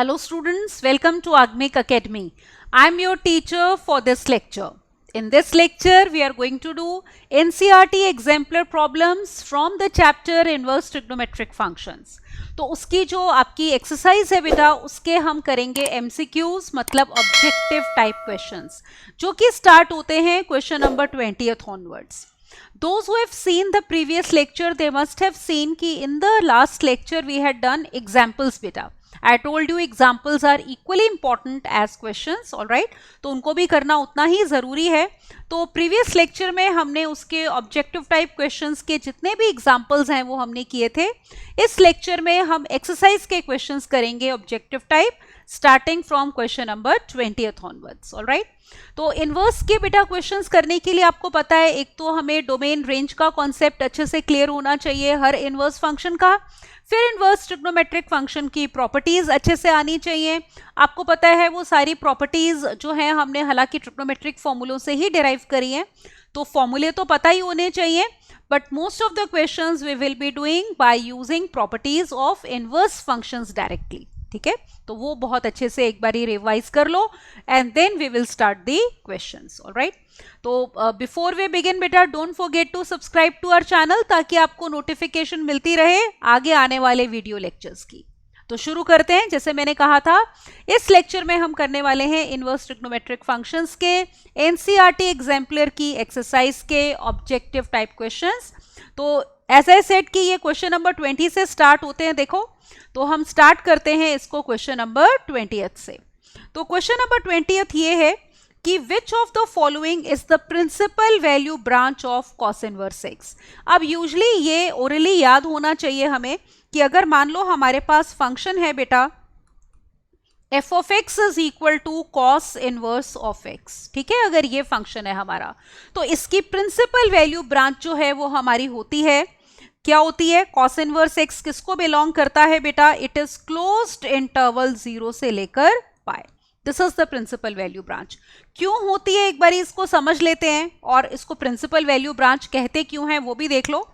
Hello students, welcome to Agmik Academy. I am your teacher for this lecture. In this lecture, we are going to do NCERT exemplar problems from the chapter inverse trigonometric functions. तो उसकी जो आपकी exercise है बेटा उसके हम करेंगे MCQs मतलब ऑब्जेक्टिव टाइप क्वेश्चंस जो कि स्टार्ट होते हैं question number 20th onwards. Those who have seen the previous lecture, they must have seen कि in the last lecture we had done examples बेटा. I told you examples are equally important as questions, all right? तो उनको भी करना उतना ही ज़रूरी है. तो previous lecture में हमने उसके objective type questions के जितने भी examples हैं वो हमने किए थे. इस lecture में हम exercise के questions करेंगे objective type starting from question number 20th onwards, all right? तो इनवर्स के बेटा क्वेश्चंस करने के लिए आपको पता है एक तो हमें डोमेन रेंज का कॉन्सेप्ट अच्छे से क्लियर होना चाहिए हर इनवर्स फंक्शन का. फिर इनवर्स ट्रिग्नोमेट्रिक फंक्शन की प्रॉपर्टीज अच्छे से आनी चाहिए. आपको पता है वो सारी प्रॉपर्टीज जो हैं हमने हालांकि ट्रिग्नोमेट्रिक फॉर्मूलों से ही डिराइव करी हैं तो फॉर्मूले तो पता ही होने चाहिए but most of the questions we will be doing by using properties of inverse functions directly. ठीक है तो वो बहुत अच्छे से एक बार रिवाइज कर लो and then we will start the questions. Alright तो बिफोर वी बिगिन बेटा don't forget to subscribe to our channel ताकि आपको नोटिफिकेशन मिलती रहे आगे आने वाले वीडियो लेक्चर्स की. तो शुरू करते हैं. जैसे मैंने कहा था इस लेक्चर में हम करने वाले हैं इनवर्स ट्रिग्नोमेट्रिक फंक्शंस के एनसीईआरटी एग्जाम्पलर की एक्सरसाइज के ऑब्जेक्टिव टाइप क्वेश्चंस. तो एज आई सेड कि ये क्वेश्चन नंबर 20 से स्टार्ट होते हैं. देखो तो हम स्टार्ट करते हैं इसको क्वेश्चन नंबर 20th से. तो क्वेश्चन नंबर 20th ये है कि which of the following is the principal value branch of cos inverse X. अब यूजली ये ओरली याद होना चाहिए हमें कि अगर मान लो हमारे पास फंक्शन है बेटा F of X is equal to cos inverse of X. ठीक है अगर ये फंक्शन है हमारा तो इसकी प्रिंसिपल वैल्यू ब्रांच जो है वो हमारी होती है क्या होती है कॉस इनवर्स एक्स किसको बिलोंग करता है बेटा इट इज क्लोज्ड इंटरवल 0 से लेकर pi. This is the principal value branch. क्यों होती है एक बार इसको समझ लेते हैं और इसको प्रिंसिपल वैल्यू ब्रांच कहते क्यों हैं वो भी देख लो.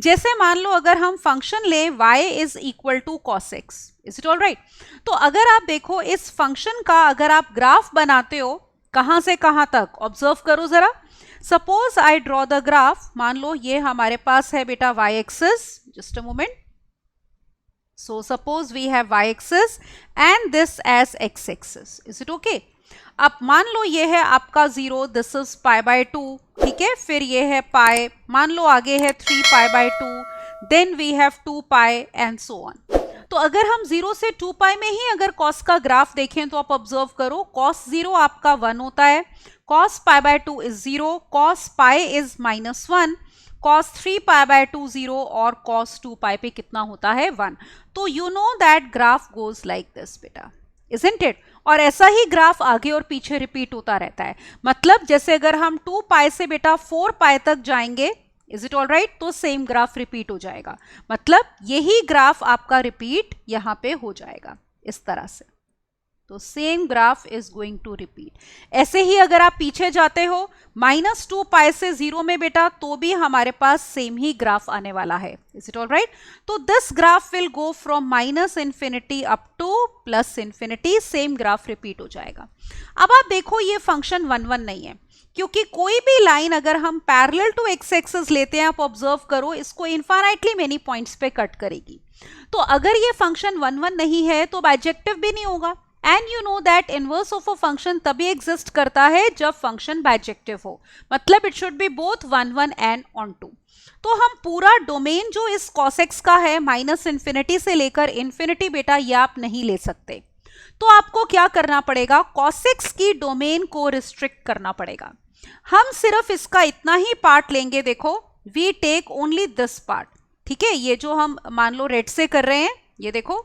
जैसे मान लो अगर हम फंक्शन लें y is equal to cos X. Is it all right. तो अगर आप देखो इस फंक्शन का अगर आप ग्राफ बनाते हो कहां से कहां तक ऑब्जर्व करो जरा. Suppose I draw the graph. मान लो ये हमारे पास है बेटा y axis. Just a moment. So suppose we have y axis and this as x axis. Is it okay? अब मान लो ये है आपका 0. This is pi by 2. ठीक है फिर ये है पाई. मान लो आगे है 3 pi by 2. Then we have 2 pi and so on. तो अगर हम 0 से 2 पाई में ही अगर कॉस का ग्राफ देखें तो आप ऑब्जर्व करो कॉस 0 आपका 1 होता है. Cos pi by 2 is 0. Cos pi is -1. cos 3 pi by 2 0 और cos 2 पाई पे कितना होता है 1. तो you know that graph goes like this बेटा. Isn't it. और ऐसा ही ग्राफ आगे और पीछे रिपीट होता रहता है. मतलब जैसे अगर हम 2 पाई से बेटा 4 पाई तक जाएंगे इज इट ऑल राइट तो सेम ग्राफ रिपीट हो जाएगा. मतलब यही ग्राफ आपका रिपीट यहां पे हो जाएगा इस तरह से. तो same graph is going to repeat. ऐसे ही अगर आप पीछे जाते हो -2 पाई से 0 में बेटा तो भी हमारे पास सेम ही ग्राफ आने वाला है. Is it all right. तो this graph will go from -infinity up to +infinity. Same graph repeat हो जाएगा. अब आप देखो ये फंक्शन 1 1 नहीं है क्योंकि कोई भी लाइन अगर हम पैरेलल टू एक्स एक्सिस लेते हैं आप ऑब्जर्व करो इसको इनफाइनाइटली मेनी पॉइंट्स पे कट करेगी. तो अगर ये फंक्शन 1 1 नहीं है तो बाइजेक्टिव भी नहीं होगा. And you know that inverse of a function तभी एग्जिस्ट करता है जब फंक्शन बाइजेक्टिव हो. मतलब it should be both 1 1 and on 2. तो हम पूरा डोमेन जो इस cos x का है -इंफिनिटी से लेकर इंफिनिटी बेटा ये आप नहीं ले सकते. तो आपको क्या करना पड़ेगा cos x की डोमेन को रिस्ट्रिक्ट करना पड़ेगा. हम सिर्फ इसका इतना ही पार्ट लेंगे. देखो we take only this part. ठीक है ये जो हम मान लो रेड से कर रहे हैं ये देखो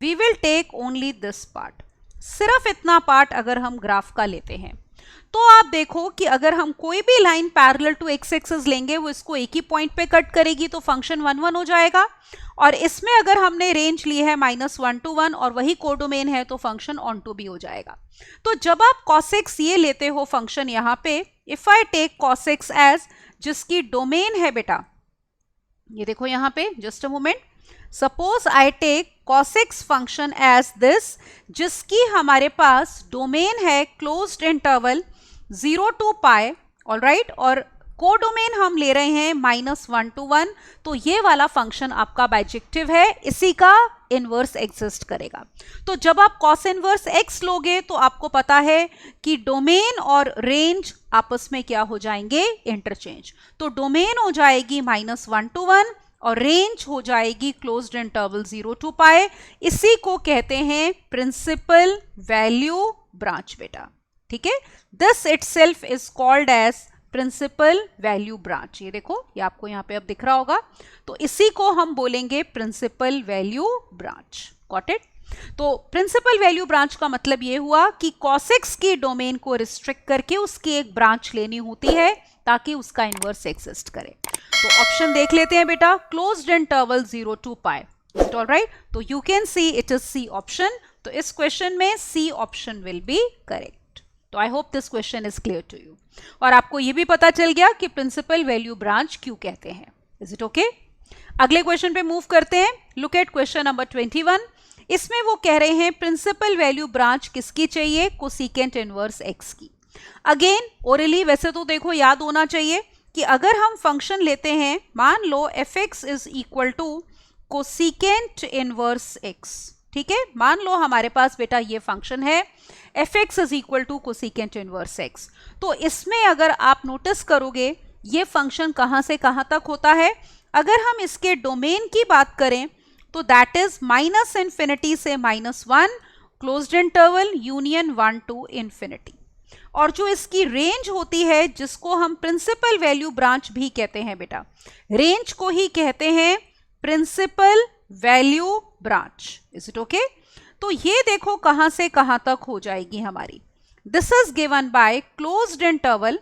we will take only this part. सिर्फ इतना पार्ट अगर हम ग्राफ का लेते हैं तो आप देखो कि अगर हम कोई भी line parallel to x axis लेंगे वो इसको एक ही पॉइंट पे कट करेगी तो फंक्शन 1 1 हो जाएगा. और इसमें अगर हमने रेंज ली है -1 to 1 और वही कोडोमेन है तो फंक्शन ऑन टू भी हो जाएगा. तो जब आप cos x ये लेते हो फंक्शन यहाँ पे if I take cos x as जिसकी डोमेन है बेटा ये देखो यहाँ पे just a moment suppose I take cos x function as this, जिसकी हमारे पास डोमेन है closed interval 0 to pi, alright, और कोडोमेन हम ले रहे हैं -1 to 1, तो ये वाला फंक्शन आपका बाइजेक्टिव है, इसी का इनवर्स एग्जिस्ट करेगा। तो जब आप cos इनवर्स x लोगे तो आपको पता है कि डोमेन और रेंज आपस में क्या हो जाएंगे, इंटरचेंज। तो डोमेन हो जाएगी -1 to 1 और रेंज हो जाएगी क्लोज्ड इंटरवल 0 to पाई। इसी को कहते हैं प्रिंसिपल वैल्यू ब्रांच बेटा, ठीक है। This itself is called as principal value branch. ये देखो, ये आपको यहाँ पे अब दिख रहा होगा, तो इसी को हम बोलेंगे principal value branch. Got it? तो प्रिंसिपल वैल्यू ब्रांच का मतलब ये हुआ कि cos x की डोमेन को रिस्ट्रिक्ट करके उसकी एक ब्रांच लेनी होती है ताकि उसका इनवर्स एग्जिस्ट करे। तो ऑप्शन देख लेते हैं बेटा, closed interval 0 to pi. Is it alright? तो you can see it is C option. तो इस क्वेश्चन में C option will be correct. तो आई hope this question is clear to you, और आपको ये भी पता चल गया कि प्रिंसिपल वैल्यू ब्रांच क्यों कहते हैं। Is it okay? अगले क्वेश्चन पे मूव करते हैं। Look at question number 21। इसमें वो कह रहे हैं प्रिंसिपल वैल्यू ब्रांच किसकी चाहिए, कोसिकेंट इनवर्स x की। अगेन ओरली वैसे तो देखो याद होना चाहिए कि अगर हम फंक्शन लेते हैं, मान लो fx is equal to cosecant inverse x, ठीक है। मान लो हमारे पास बेटा ये फंक्शन है fx is equal to cosecant inverse x। तो इसमें अगर आप नोटिस करोगे ये फंक्शन कहां से कहां तक होता है, अगर हम इसके डोमेन की बात करें तो दैट इज -∞ से -1 closed interval union 1 to infinity. और जो इसकी रेंज होती है, जिसको हम प्रिंसिपल वैल्यू ब्रांच भी कहते हैं बेटा, रेंज को ही कहते हैं principal value branch. Is it okay? तो ये देखो कहां से कहां तक हो जाएगी हमारी। This is given by closed interval,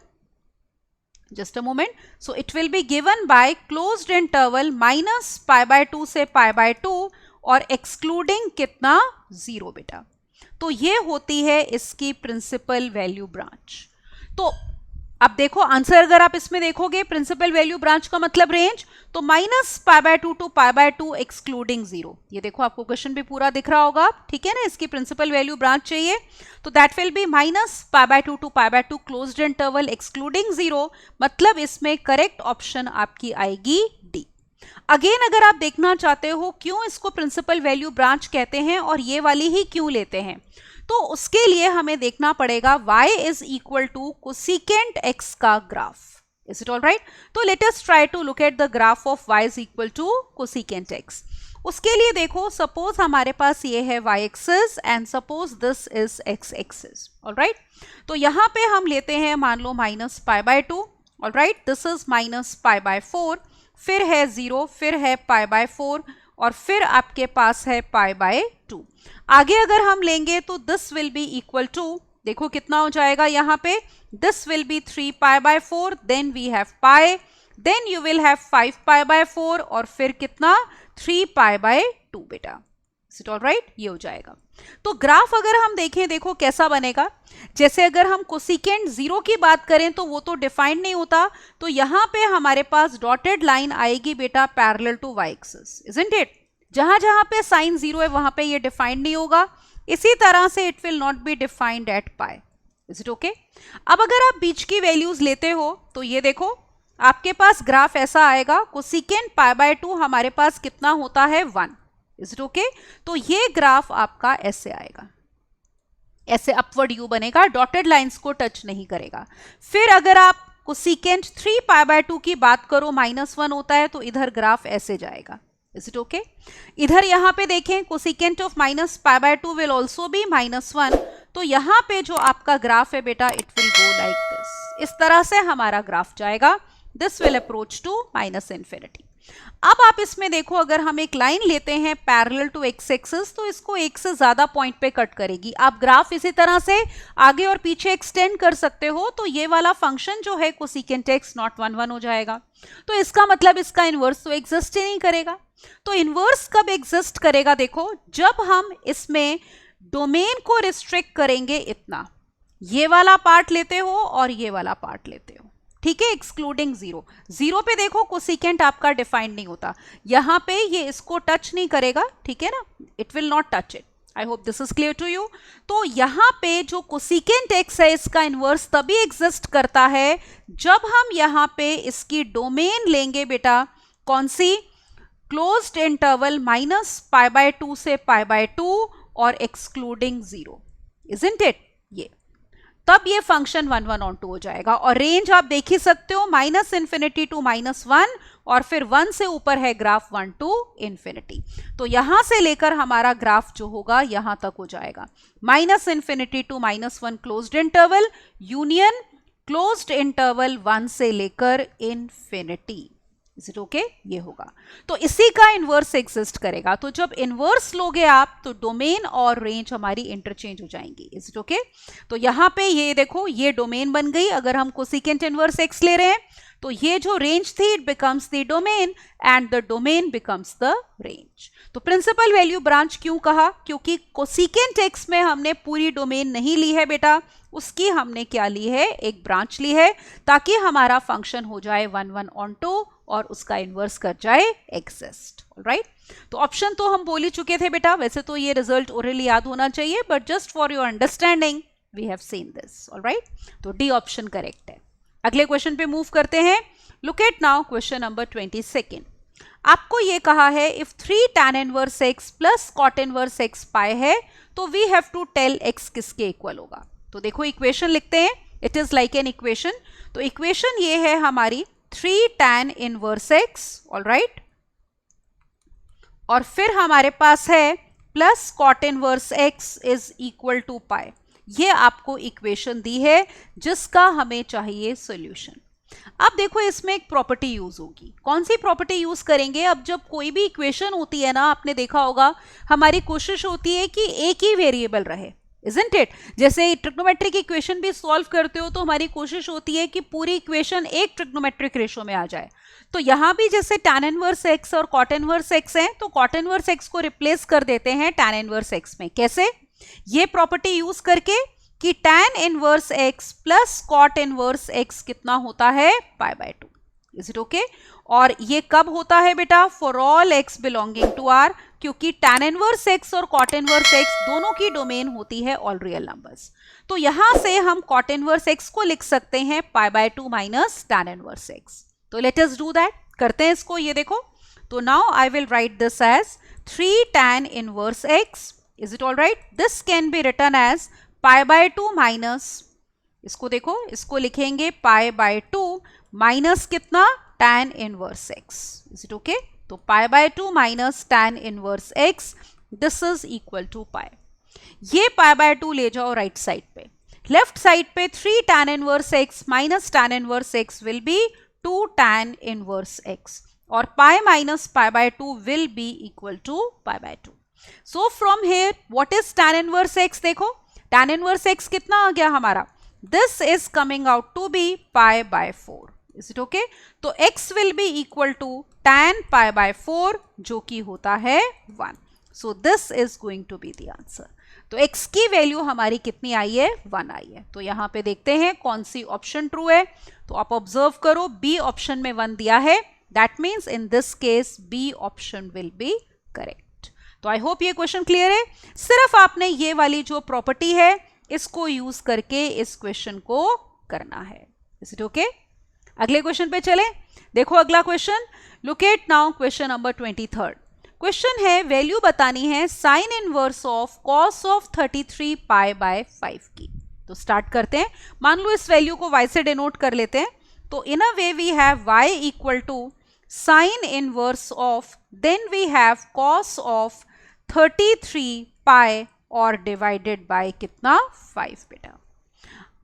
just a moment, so it will be given by closed interval -π/2 से π/2 और एक्सक्लूडिंग कितना, 0 बेटा। तो ये होती है इसकी प्रिंसिपल वैल्यू ब्रांच। तो अब देखो आंसर, अगर आप इसमें देखोगे प्रिंसिपल वैल्यू ब्रांच का मतलब रेंज, तो -π/2 to π/2 एक्सक्लूडिंग 0। ये देखो आपको क्वेश्चन भी पूरा दिख रहा होगा, ठीक है ना। इसकी प्रिंसिपल वैल्यू ब्रांच चाहिए तो that will be -π/2 to π/2 closed interval excluding 0, मतलब इसमें करेक्ट ऑप्शन आपकी आएगी डी। अगेन अगर आप देखना चाहते हो क्यों इसको प्रिंसिपल वैल्यू ब्रांच कहते हैं और ये वाली ही क्यों लेते हैं, तो उसके लिए हमें देखना पड़ेगा y is equal to cosecant x का graph. Is it all right? तो let us try to look at the graph of y is equal to cosecant x। उसके लिए देखो, सपोज हमारे पास ये है y axis and suppose this is x axis. All right? तो यहाँ पे हम लेते हैं मान लो -π/2, ऑल राइट, दिस इज -π/4, फिर है 0, फिर है π/4 और फिर आपके पास है π/2। आगे अगर हम लेंगे तो this will be equal to, देखो कितना हो जाएगा यहाँ पे, this will be 3π/4, then we have pi, then you will have 5π/4 और फिर कितना, 3π/2 बेटा। Is it all right? ये हो जाएगा। तो ग्राफ अगर हम देखें, देखो कैसा बनेगा, जैसे अगर हम कोसिकेंट 0 की बात करें तो वो तो डिफाइंड नहीं होता, तो यहाँ पे हमारे पास डॉटेड लाइन आएगी बेटा parallel to y axis, isn't it? जहां जहां पे साइन 0 है वहां पे ये डिफाइंड नहीं होगा। इसी तरह से it will not be defined at pi. Is it okay? अब अगर आप बीच की वैल्यूज लेते हो तो ये देखो आपके पास ग्राफ ऐसा आएगा, कोसिकेंट π/2 हमारे पास कितना होता है, 1। Is it okay? तो ये ग्राफ आपका ऐसे आएगा, ऐसे अपवर्ड यू बनेगा, डॉटेड लाइंस को टच नहीं करेगा। फिर अगर आप कोसिकेंट 3π/2 की बात करो, -1 होता है, तो इधर ग्राफ ऐसे जाएगा। Is it okay? इधर यहाँ पे देखें, cosecant of -π/2 will also be -1, तो यहाँ पे जो आपका ग्राफ है बेटा, it will go like this. इस तरह से हमारा ग्राफ जाएगा, दिस विल अप्रोच टू -∞। अब आप इसमें देखो, अगर हम एक लाइन लेते हैं पैरेलल टू x एक्सिस, तो इसको एक से ज्यादा पॉइंट पे कट करेगी। आप ग्राफ इसी तरह से आगे और पीछे एक्सटेंड कर सकते हो, तो ये वाला फंक्शन जो है कोसिकेंट x नॉट 1 1 हो जाएगा। तो इसका मतलब इसका इनवर्स तो एग्जिस्ट ही नहीं करेगा। तो इनवर्स कब एग्जिस्ट करेगा, देखो जब हम इसमें डोमेन को रिस्ट्रिक्ट करेंगे इतना, ये वाला पार्ट लेते हो और ये वाला पार्ट लेते हो। ठीक है, एक्सक्लूडिंग 0। 0 पे देखो कोसिकेंट आपका डिफाइंड नहीं होता, यहां पे ये इसको टच नहीं करेगा, ठीक है ना, it will not touch it. I hope this is clear to you. तो यहां पे जो कोसिकेंट x है इसका इनवर्स तभी एग्जिस्ट करता है जब हम यहां पे इसकी डोमेन लेंगे बेटा, कौन सी, क्लोज्ड इंटरवल -π/2 से π/2 और एक्सक्लूडिंग 0, इजंट इट, ये तब ये फंक्शन 1 1 on 2 हो जाएगा। और रेंज आप देख ही सकते हो, -∞ to -1 और फिर 1 से ऊपर है ग्राफ 1 to ∞। तो यहां से लेकर हमारा ग्राफ जो होगा यहां तक हो जाएगा, -∞ to -1 closed interval union closed interval 1 से लेकर इन्फिनिटी। इज इट ओके, ये होगा। तो इसी का इनवर्स एग्जिस्ट करेगा। तो जब इनवर्स लोगे आप तो डोमेन और रेंज हमारी इंटरचेंज हो जाएंगी। Is it okay. तो यहां पे ये देखो, ये डोमेन बन गई। अगर हम कोसिकेंट इनवर्स x ले रहे हैं तो ये जो रेंज थी it becomes the domain and the domain becomes the range. तो प्रिंसिपल वैल्यू ब्रांच क्यों कहा, क्योंकि कोसिकेंट x में हमने पूरी डोमेन नहीं ली है बेटा, उसकी हमने क्या ली है, एक ब्रांच ली है, ताकि हमारा फंक्शन हो जाए 1 1 on 2 और उसका इनवर्स कर जाए एग्जिस्ट। ऑलराइट, तो ऑप्शन तो हम बोल ही चुके थे बेटा, वैसे तो ये रिजल्ट ओरली याद होना चाहिए, but just for your understanding we have seen this. Alright, तो डी ऑप्शन करेक्ट है। अगले क्वेश्चन पे मूव करते हैं। Look at now question number 22। आपको ये कहा है if 3 tan inverse x plus cot inverse x pi है तो we have to tell x किसके इक्वल होगा। तो देखो इक्वेशन लिखते हैं, it is like an equation. तो इक्वेशन ये है हमारी 3 tan इनवर्स x, ऑलराइट, और फिर हमारे पास है plus cot inverse x is equal to pi. ये आपको इक्वेशन दी है जिसका हमें चाहिए सॉल्यूशन। अब देखो इसमें एक प्रॉपर्टी यूज होगी। कौन सी प्रॉपर्टी यूज करेंगे, अब जब कोई भी इक्वेशन होती है ना, आपने देखा होगा हमारी कोशिश होती है कि एक ही वेरिएबल रहे, इजंट इट। जैसे ट्रिग्नोमेट्रिक इक्वेशन भी सॉल्व करते हो तो हमारी कोशिश होती है कि पूरी इक्वेशन एक ट्रिग्नोमेट्रिक रेशो में आ जाए। तो यहां भी जैसे tan इनवर्स x और cot इनवर्स x है, तो cot इनवर्स x को रिप्लेस कर देते हैं tan इनवर्स x में। कैसे, ये प्रॉपर्टी यूज करके कि tan inverse x plus cot inverse x कितना होता है, π/2। Is it okay. और ये कब होता है बेटा, for all x belonging to r, क्योंकि tan इनवर्स x और cot इनवर्स x दोनों की डोमेन होती है ऑल रियल नंबर्स। तो यहां से हम cot इनवर्स x को लिख सकते हैं π/2 माइनस tan इनवर्स x। तो लेट अस डू दैट, करते हैं इसको। ये देखो, तो now I will write this as 3 tan inverse x। Is it all right, this can be written as π/2 minus, इसको देखो, इसको लिखेंगे π/2 माइनस कितना, tan inverse x। Is it okay. तो π/2 minus tan inverse x, this is equal to pi. ये π/2 ले जाओ right side पे, लेफ्ट साइड पे 3 tan inverse x minus tan inverse x will be 2 tan inverse x, और pi minus π/2 will be equal to π/2। So from here what is tan inverse x, देखो tan inverse x कितना आ गया हमारा, this is coming out to be π/4। Is it okay. तो x will be equal to tan π/4 जो कि होता है 1। So this is going to be the answer. तो x की वैल्यू हमारी कितनी आई है, 1 आई है। तो यहां पे देखते हैं कौन सी ऑप्शन ट्रू है। तो आप ऑब्जर्व करो, बी ऑप्शन में 1 दिया है, that means in this case B option will be correct. तो आई होप ये क्वेश्चन क्लियर है। सिर्फ आपने ये वाली जो प्रॉपर्टी है इसको यूज करके इस क्वेश्चन को करना है। Is it okay. अगले क्वेश्चन पे चले। देखो अगला question, look at now question number 23। Question है, वैल्यू बतानी है sine inverse of cos of 33 π/5 की। तो स्टार्ट करते हैं। मान लो इस वैल्यू को y से डिनोट कर लेते हैं। तो in a way we have y equal to sine inverse of, then we have cos of 33 pi और डिवाइडेड बाय कितना, 5 बेटा।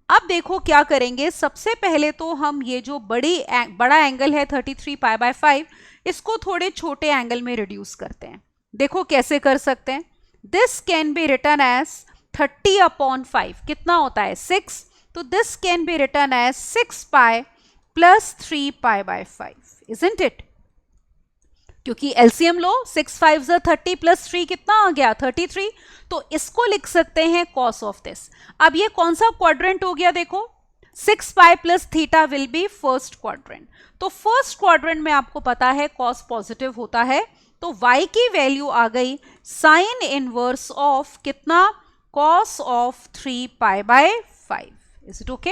अब देखो क्या करेंगे, सबसे पहले तो हम ये जो बड़ा एंगल है 33 π/5, इसको थोड़े छोटे एंगल में रिड्यूस करते हैं। देखो कैसे कर सकते हैं, this can be written as 30/5, कितना होता है 6। तो this can be written as 6 pi plus 3 π/5, isn't it. क्योंकि एलसीएम लो, 6 5 30 प्लस 3 कितना आ गया, 33। तो इसको लिख सकते हैं कॉस ऑफ दिस। अब ये कौन सा क्वाड्रेंट हो गया, देखो 6 pi plus theta will be first quadrant. तो फर्स्ट क्वाड्रेंट में आपको पता है कॉस पॉजिटिव होता है, तो y की वैल्यू आ गई साइन इनवर्स ऑफ कितना, cos of 3 pi bye 5। Is it okay?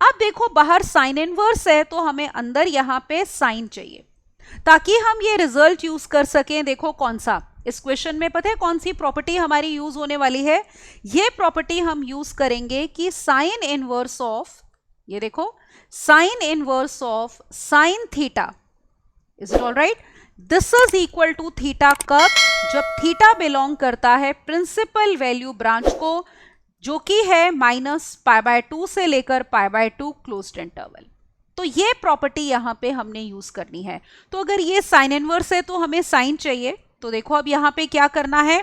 अब देखो बाहर साइन इनवर्स है तो हमें अंदर यहां पे साइन चाहिए ताकि हम ये रिजल्ट यूज कर सकें। देखो कौन सा, इस क्वेश्चन में पता है कौन सी प्रॉपर्टी हमारी यूज होने वाली है? ये प्रॉपर्टी हम यूज करेंगे कि साइन इनवर्स ऑफ, ये देखो sine inverse of sine theta, is it all right, this is equal to theta कब, जब थीटा बिलोंग करता है प्रिंसिपल वैल्यू ब्रांच को, जो कि है -π/2 से लेकर π/2 क्लोज्ड इंटरवल। तो ये प्रॉपर्टी यहां पे हमने यूज करनी है। तो अगर ये साइन इनवर्स है तो हमें साइन चाहिए, तो देखो अब यहां पे क्या करना है,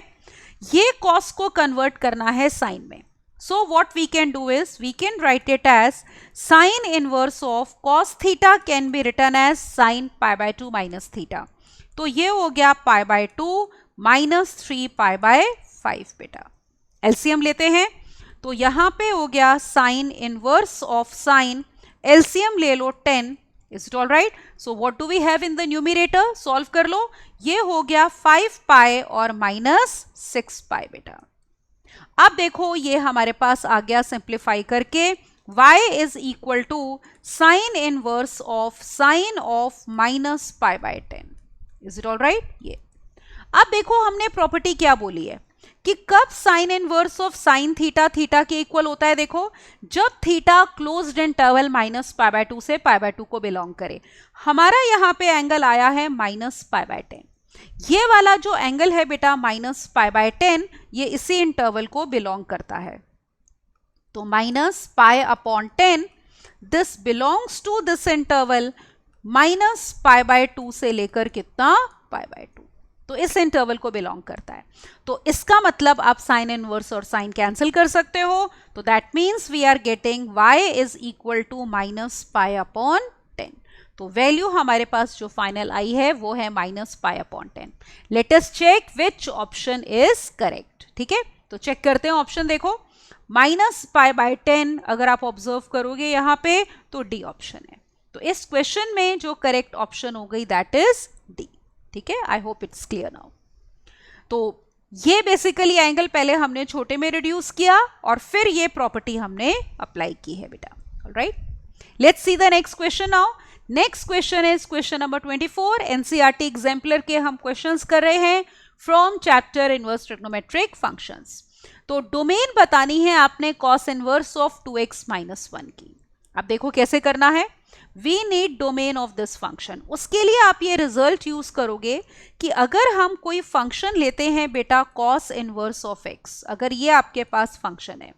ये कॉस को कन्वर्ट करना है साइन में। So what we can do is we can write it as sine inverse of cos theta can be written as sine π/2 minus theta. तो ये हो गया π/2 माइनस 3 π/5 बेटा। एलसीएम लेते हैं तो यहां पे हो गया sine inverse of sine, LCM ले लो 10। Is it all right? So what do we have in the numerator, solve कर लो, ये हो गया 5 पाई और माइनस 6 पाई बेटा। अब देखो ये हमारे पास आ गया सिंप्लीफाई करके, y is equal to sine inverse of sine of -π/10। Is it all right? ये अब देखो हमने प्रॉपर्टी क्या बोली है कि कब sign inverse of sine theta theta के इक्वल होता है, देखो जब थीटा क्लोज्ड इंटरवल -π/2 से π/2 को बिलोंग करे। हमारा यहाँ पे एंगल आया है -π/10, ये वाला जो एंगल है बेटा -π/10, ये इसी इंटरवल को बिलोंग करता है। तो -π/10 this belongs to this interval -π/2 से लेकर कितना, π/2, तो इस इंटरवल को बिलोंग करता है। तो इसका मतलब आप साइन इनवर्स और साइन कैंसिल कर सकते हो, तो that means we are getting y is equal to -π/10। तो वैल्यू हमारे पास जो फाइनल आई है वो है -π/10। Let us check which option is correct. ठीक है, तो चेक करते हैं ऑप्शन। देखो -π/10 अगर आप ऑब्जर्व करोगे यहाँ पे तो डी ऑप्शन है। तो इस क्वेश्चन में जो करेक्ट ऑप्शन हो गई दैट इज डी। ठीक है, I hope it's clear now. तो ये बेसिकली एंगल पहले हमने छोटे में रिड्यूस किया और फिर ये प्रॉपर्टी हमने अप्लाई की है बेटा। Alright, let's see the next question now. Next question is question number 24। NCERT exemplar के हम क्वेश्चंस कर रहे हैं from chapter inverse trigonometric functions. तो डोमेन बतानी है आपने कॉस इनवर्स ऑफ 2x - 1 की। अब देखो कैसे करना है, we need domain of this function. उसके लिए आप ये रिजल्ट यूज करोगे कि अगर हम कोई फंक्शन लेते हैं बेटा कॉस इनवर्स ऑफ x, अगर ये आपके पास फंक्शन है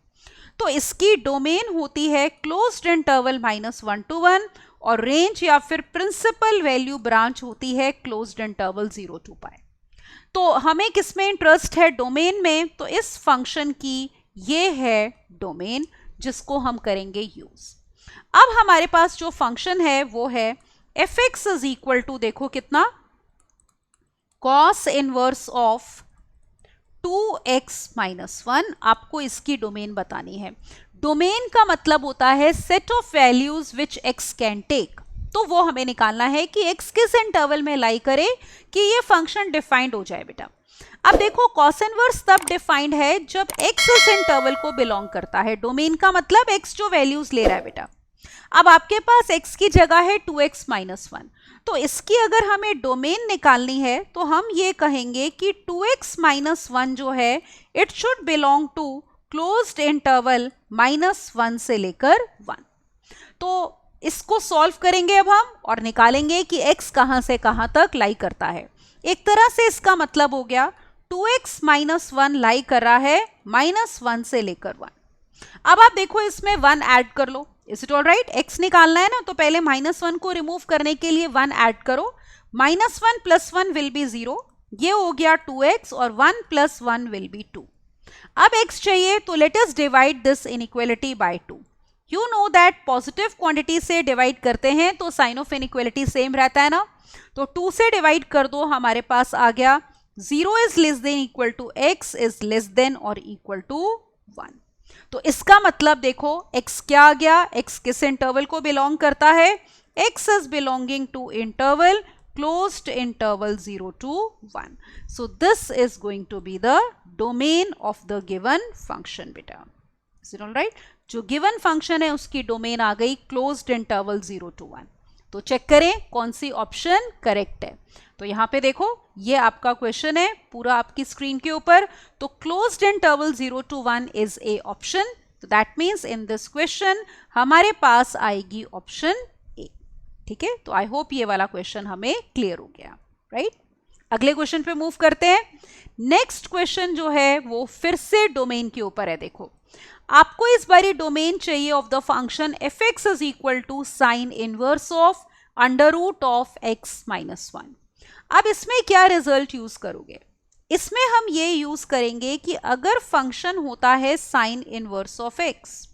तो इसकी डोमेन होती है क्लोज्ड इंटरवल -1 to 1 और रेंज या फिर प्रिंसिपल वैल्यू ब्रांच होती है क्लोज्ड इंटरवल 0 to π। तो हमें किसमें इंटरेस्ट है, डोमेन में। तो इस फंक्शन की ये है डोमेन जिसको हम करेंगे यूज। अब हमारे पास जो फंक्शन है वो है f(x) इज इक्वल टू, देखो कितना, कॉस इनवर्स ऑफ 2x - 1। आपको इसकी डोमेन बतानी है। डोमेन का मतलब होता है set of values which x can take. तो वो हमें निकालना है कि x किस इंटरवल में लाई करे कि ये फंक्शन डिफाइंड हो जाए बेटा। अब देखो कॉस इनवर्स तब डिफाइंड है जब x उस इंटरवल को बिलोंग करता है। डोमेन का मतलब x जो वैल्यूज ले रहा है बेटा। अब आपके पास x की जगह है 2x - 1, तो इसकी अगर हमें डोमेन निकालनी है तो हम ये कहेंगे कि 2x - 1 जो है it should belong to closed interval -1 से लेकर 1। तो इसको सॉल्व करेंगे अब हम और निकालेंगे कि x कहां से कहां तक लाई करता है। एक तरह से इसका मतलब हो गया 2x - 1 लाई कर रहा है -1 से लेकर 1। अब आप देखो इसमें 1 ऐड कर लो। Is it all right? x निकालना है ना, तो पहले -1 को रिमूव करने के लिए 1 ऐड करो। -1 + 1 विल बी 0, ये हो गया 2x और 1 + 1 विल बी 2। अब x चाहिए तो let us divide this inequality by 2। You know that positive quantity से डिवाइड करते हैं तो साइन ऑफ इनइक्वालिटी सेम रहता है ना। तो 2 से डिवाइड कर दो, हमारे पास आ गया 0 is less than equal to x is less than और इक्वल टू 1। तो इसका मतलब देखो x क्या आ गया, x किस इंटरवल को बिलोंग करता है, x is belonging to interval closed interval 0 to 1. So this is going to be the domain of the given function beta. Is it all right? जो given function है उसकी domain आ गई closed interval 0 to 1. तो check करें कौन सी option correct है। तो यहाँ पे देखो ये आपका क्वेश्चन है पूरा आपकी स्क्रीन के ऊपर। तो closed interval 0 to 1 is A option. तो that means in this question हमारे पास आएगी ऑप्शन ए। ठीक है, तो आई होप ये वाला क्वेश्चन हमें क्लियर हो गया, राइट। अगले क्वेश्चन पे मूव करते हैं। नेक्स्ट क्वेश्चन जो है वो फिर से डोमेन के ऊपर है। देखो आपको इस बारी डोमेन चाहिए of the function f x is equal to sine inverse of under root of x minus 1। अब इसमें क्या रिजल्ट यूज करोगे, इसमें हम ये यूज करेंगे कि अगर फंक्शन होता है साइन इनवर्स ऑफ एक्स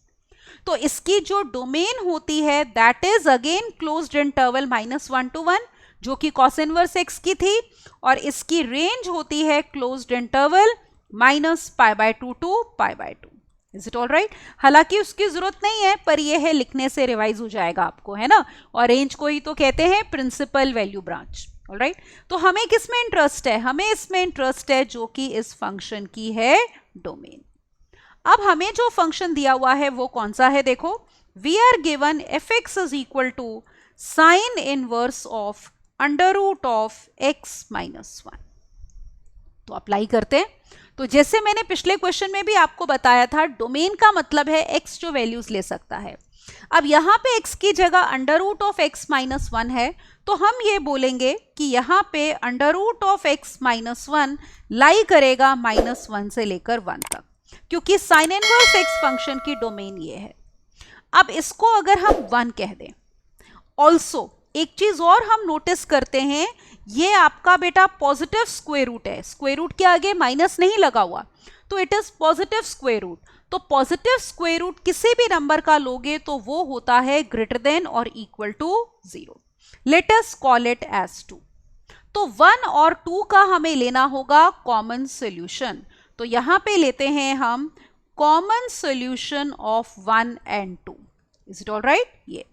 तो इसकी जो डोमेन होती है that is again closed interval -1 to 1 जो कि कॉस इनवर्स एक्स की थी, और इसकी रेंज होती है closed interval -π/2 to π/2। Is it all right. हालांकि उसकी जरूरत नहीं है पर यह है लिखने से रिवाइज हो जाएगा आपको, है ना। और रेंज को ही तो कहते हैं principal value branch. All right, तो हमें किस में इंटरेस्ट है, हमें इसमें इंटरेस्ट है जो कि इस फंक्शन की है डोमेन। अब हमें जो फंक्शन दिया हुआ है वो कौन सा है, देखो we are given f x is equal to sine inverse of under root of x minus 1। तो अप्लाई करते हैं। तो जैसे मैंने पिछले क्वेश्चन में भी आपको बताया था डोमेन का मतलब है x जो वैल्यूज ले सकता है। अब यहाँ पे x की जगह under root of x minus 1 है तो हम ये बोलेंगे कि यहाँ पे under root of x minus 1 lie करेगा -1 से लेकर 1 तक, क्योंकि साइन इनवर्स एक्स फंक्शन की डोमेन ये है। अब इसको अगर हम 1 कह दें, ऑल्सो एक चीज और हम नोटिस करते हैं, ये आपका बेटा पॉजिटिव स्क्वायर रूट है, स्क्वायर रूट के आगे माइनस नहीं लगा हुआ, तो it is positive square root. तो पॉजिटिव स्क्वायर रूट किसी भी नंबर का लोगे तो वो होता है ग्रेटर देन और equal to 0। Let us call it as 2। तो 1 और 2 का हमें लेना होगा कॉमन सोल्यूशन। तो यहां पे लेते हैं हम common solution of 1 and 2। Is it all right. ये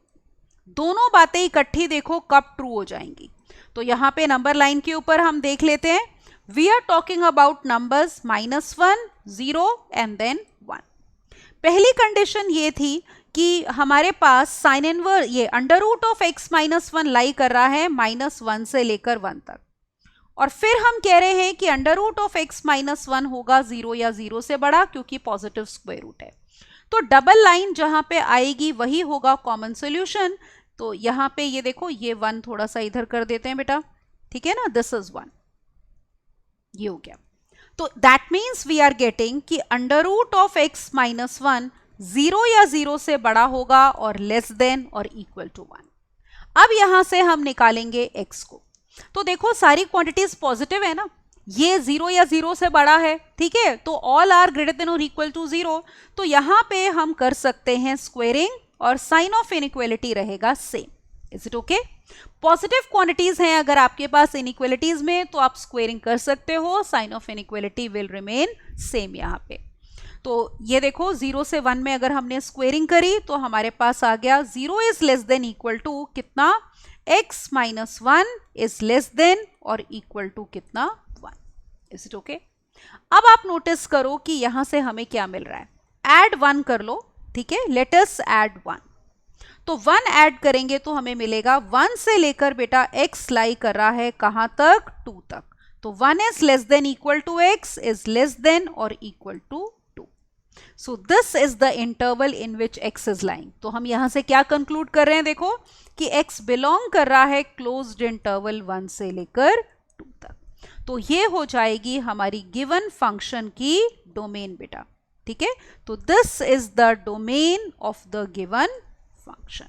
दोनों बातें इकट्ठी देखो कब ट्रू हो जाएंगी। तो यहां पे नंबर लाइन के ऊपर हम देख लेते हैं, we are talking about numbers -1, 0 and then 1। पहली कंडीशन ये थी कि हमारे पास साइन इनवर्स ये under root of x minus 1 lie कर रहा है -1 से लेकर 1 तक, और फिर हम कह रहे हैं कि under root of x minus 1 होगा 0 या 0 से बड़ा, क्योंकि पॉजिटिव स्क्वायर रूट है। तो डबल लाइन जहां पे आएगी वही होगा कॉमन सोल्यूशन। तो यहां पे ये देखो ये 1 थोड़ा सा इधर कर देते हैं बेटा, ठीक है ना, दिस इज 1, ये हो गया। तो that means we are getting कि under root of x minus 1 0 या 0 से बड़ा होगा और लेस देन और इक्वल टू 1। अब यहां से हम निकालेंगे x को। तो देखो सारी क्वांटिटीज पॉजिटिव है ना, ये 0 या 0 से बड़ा है, ठीक है, तो ऑल आर ग्रेटर देन और इक्वल टू 0। तो यहां पे हम कर सकते हैं स्क्वेयरिंग और साइन ऑफ इनइक्वालिटी रहेगा same. Is it okay. Positive quantities हैं अगर आपके पास इनइक्वालिटीज में तो आप स्क्वेयरिंग कर सकते हो, sign of inequality will remain same यहाँ पे। तो ये देखो 0 से 1 में अगर हमने स्क्वेयरिंग करी तो हमारे पास आ गया 0 is less than equal to कितना, x minus 1 is less than और इक्वल टू कितना, 1। Is it okay. अब आप नोटिस करो कि यहां से हमें क्या मिल रहा है, ऐड 1 कर लो, ठीक है, लेट अस ऐड 1। तो 1 ऐड करेंगे तो हमें मिलेगा 1 से लेकर बेटा x लाई कर रहा है कहां तक, 2 तक। तो 1 is less than equal to x is less than और equal to 2। So this is the interval in which x is lying. तो हम यहां से क्या कंक्लूड कर रहे हैं, देखो कि x बिलोंग कर रहा है क्लोज्ड इंटरवल 1 से लेकर 2 तक। तो ये हो जाएगी हमारी गिवन फंक्शन की डोमेन बेटा, ठीक है। तो this is the domain of the given function.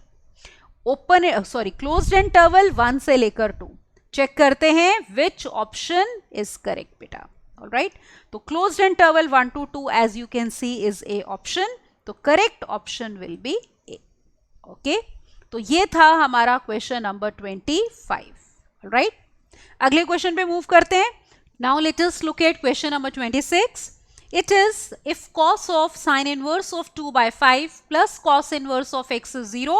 Open closed interval 1 से लेकर 2। चेक करते हैं विच ऑप्शन इज करेक्ट बेटा। ऑलराइट, तो closed interval 1 to 2 as you can see is A option, तो correct option will be A. Okay, तो ये था हमारा क्वेश्चन नंबर 25। ऑलराइट, अगले क्वेश्चन पे मूव करते हैं। Now let us look at question number 26। It is if cos of sine inverse of 2 by 5 plus cos inverse of x is 0,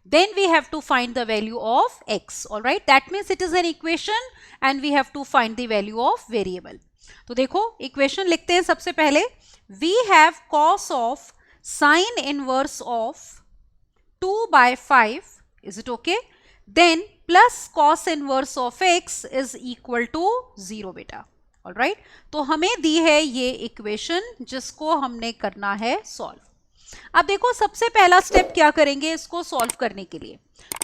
then we have to find the value of x. All right, that means it is an equation and we have to find the value of variable. तो देखो equation लिखते हैं सबसे पहले. We have cos of sine inverse of 2 by 5, is it okay? Then plus cos inverse of x is equal to 0 बेटा. All right, तो हमें दी है ये इक्वेशन जिसको हमने करना है सॉल्व. अब देखो सबसे पहला स्टेप क्या करेंगे इसको सॉल्व करने के लिए.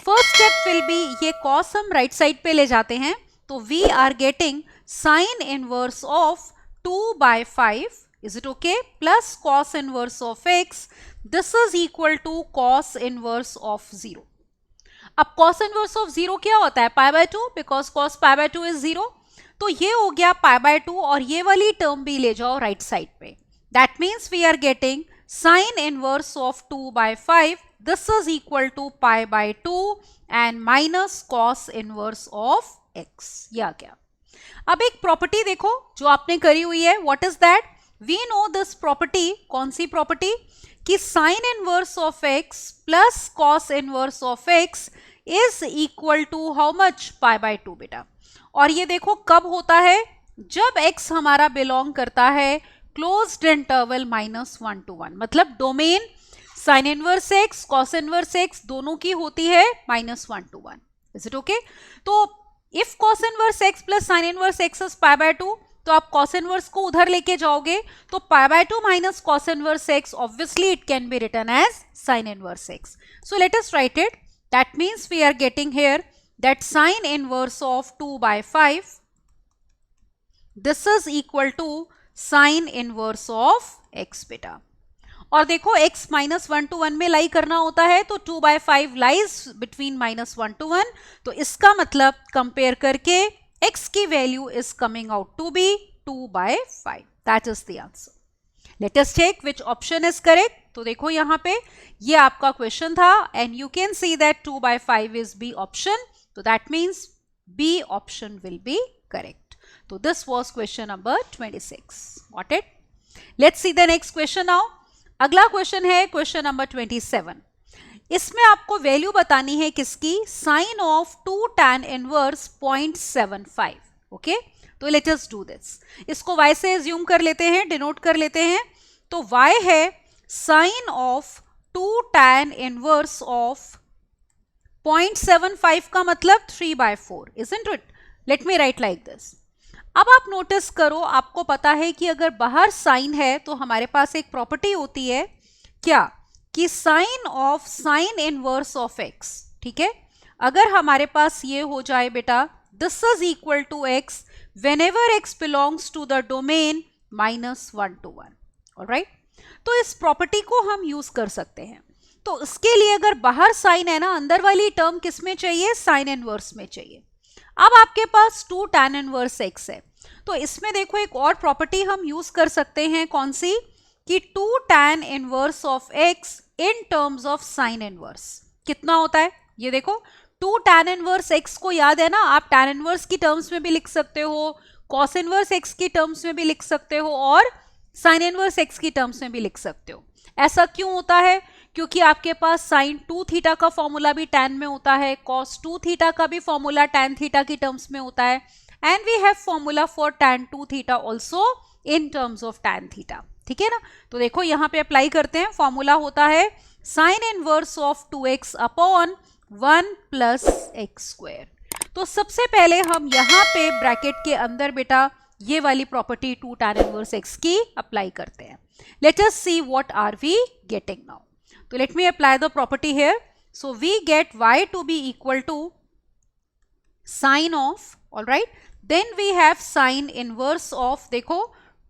फर्स्ट स्टेप विल बी, ये कॉस हम राइट साइड पे ले जाते हैं, तो we are getting sine inverse of 2 by 5, is it okay, plus cos inverse of x, this is equal to cos inverse of 0. अब cos inverse of 0 क्या होता है, pi by 2, because cos pi by 2 is 0. तो ये हो गया pi by 2 और ये वाली टर्म भी ले जाओ राइट साइड पे. That means we are getting sine inverse of 2 by 5, this is equal to pi by 2 and minus cos inverse of x. ये आ गया. अब एक प्रॉपर्टी देखो जो आपने करी हुई है, what is that, we know this property. कौन सी प्रॉपर्टी, कि sine inverse of x plus cos inverse of x is equal to how much, pi by 2 बेटा. और ये देखो कब होता है, जब x हमारा बिलोंग करता है क्लोज्ड इंटरवल -1 to 1, मतलब domain sine inverse x cos inverse x दोनों की होती है -1 to 1. Is it okay? तो if cos inverse x plus sine inverse x is pi by 2, तो आप कॉस इनवर्स को उधर लेके जाओगे तो pi by 2 minus cos inverse x, obviously it can be written as sine inverse x. So let us write it. That means we are getting here that sine inverse of 2 by 5, this is equal to sine inverse of x बेटा. और देखो x -1 to 1 में लाई करना होता है, तो 2 by 5 lies between -1 to 1, तो इसका मतलब कंपेयर करके x की value is coming out to be 2 by 5. That is the answer. Let us check which option is correct. तो देखो यहाँ पे ये आपका क्वेश्चन था and you can see that 2 by 5 इज B option. So that means B option will be correct. So this was question number 26. Got it? Let's see the next question now. अगला question है question number 27. इसमें आपको value बतानी है किसकी, sine of 2 tan inverse 0.75. Okay, तो let us do this. इसको y से एज्यूम कर लेते हैं, डिनोट कर लेते हैं. तो y है sine of 2 tan inverse of 0.75 का मतलब 3 by 4, isn't it? Let me write like this. अब आप नोटिस करो, आपको पता है कि अगर बाहर साइन है तो हमारे पास एक प्रॉपर्टी होती है क्या, कि sine of sine inverse of x. ठीक है, अगर हमारे पास ये हो जाए बेटा, this is equal to x whenever x belongs to the domain -1 to 1. Alright, तो इस प्रॉपर्टी को हम यूज कर सकते हैं. तो इसके लिए अगर बाहर साइन है ना, अंदर वाली टर्म किस में चाहिए, साइन इनवर्स में चाहिए. अब आपके पास 2 tan इनवर्स x है, तो इसमें देखो एक और प्रॉपर्टी हम यूज कर सकते हैं, कौन सी, कि 2 tan inverse of x in terms of sine inverse कितना होता है. ये देखो 2 tan इनवर्स x को याद है ना, आप tan इनवर्स की टर्म्स में भी लिख सकते हो, cos इनवर्स x की टर्म्स में भी लिख सकते हो और साइन इनवर्स x की टर्म्स में भी लिख सकते हो. ऐसा क्यों होता है, क्योंकि आपके पास साइन 2 थीटा का फॉर्मूला भी tan में होता है, कॉस 2 थीटा का भी फॉर्मूला tan थीटा की टर्म्स में होता है, and we have formula for tan 2 theta also in terms of tan theta. ठीक है ना, तो देखो यहाँ पे अप्लाई करते हैं. फॉर्मूला होता है sine inverse of 2x upon 1 plus x square. तो सबसे पहले हम यहाँ पे ब्रैकेट के अंदर बेटा ये वाली प्रॉपर्टी 2 tan इनवर्स x की अप्लाई करते हैं. Let us see what are we getting now. So let me apply the property here. So we get y to be equal to sine of, all right, then we have sine inverse of, देखो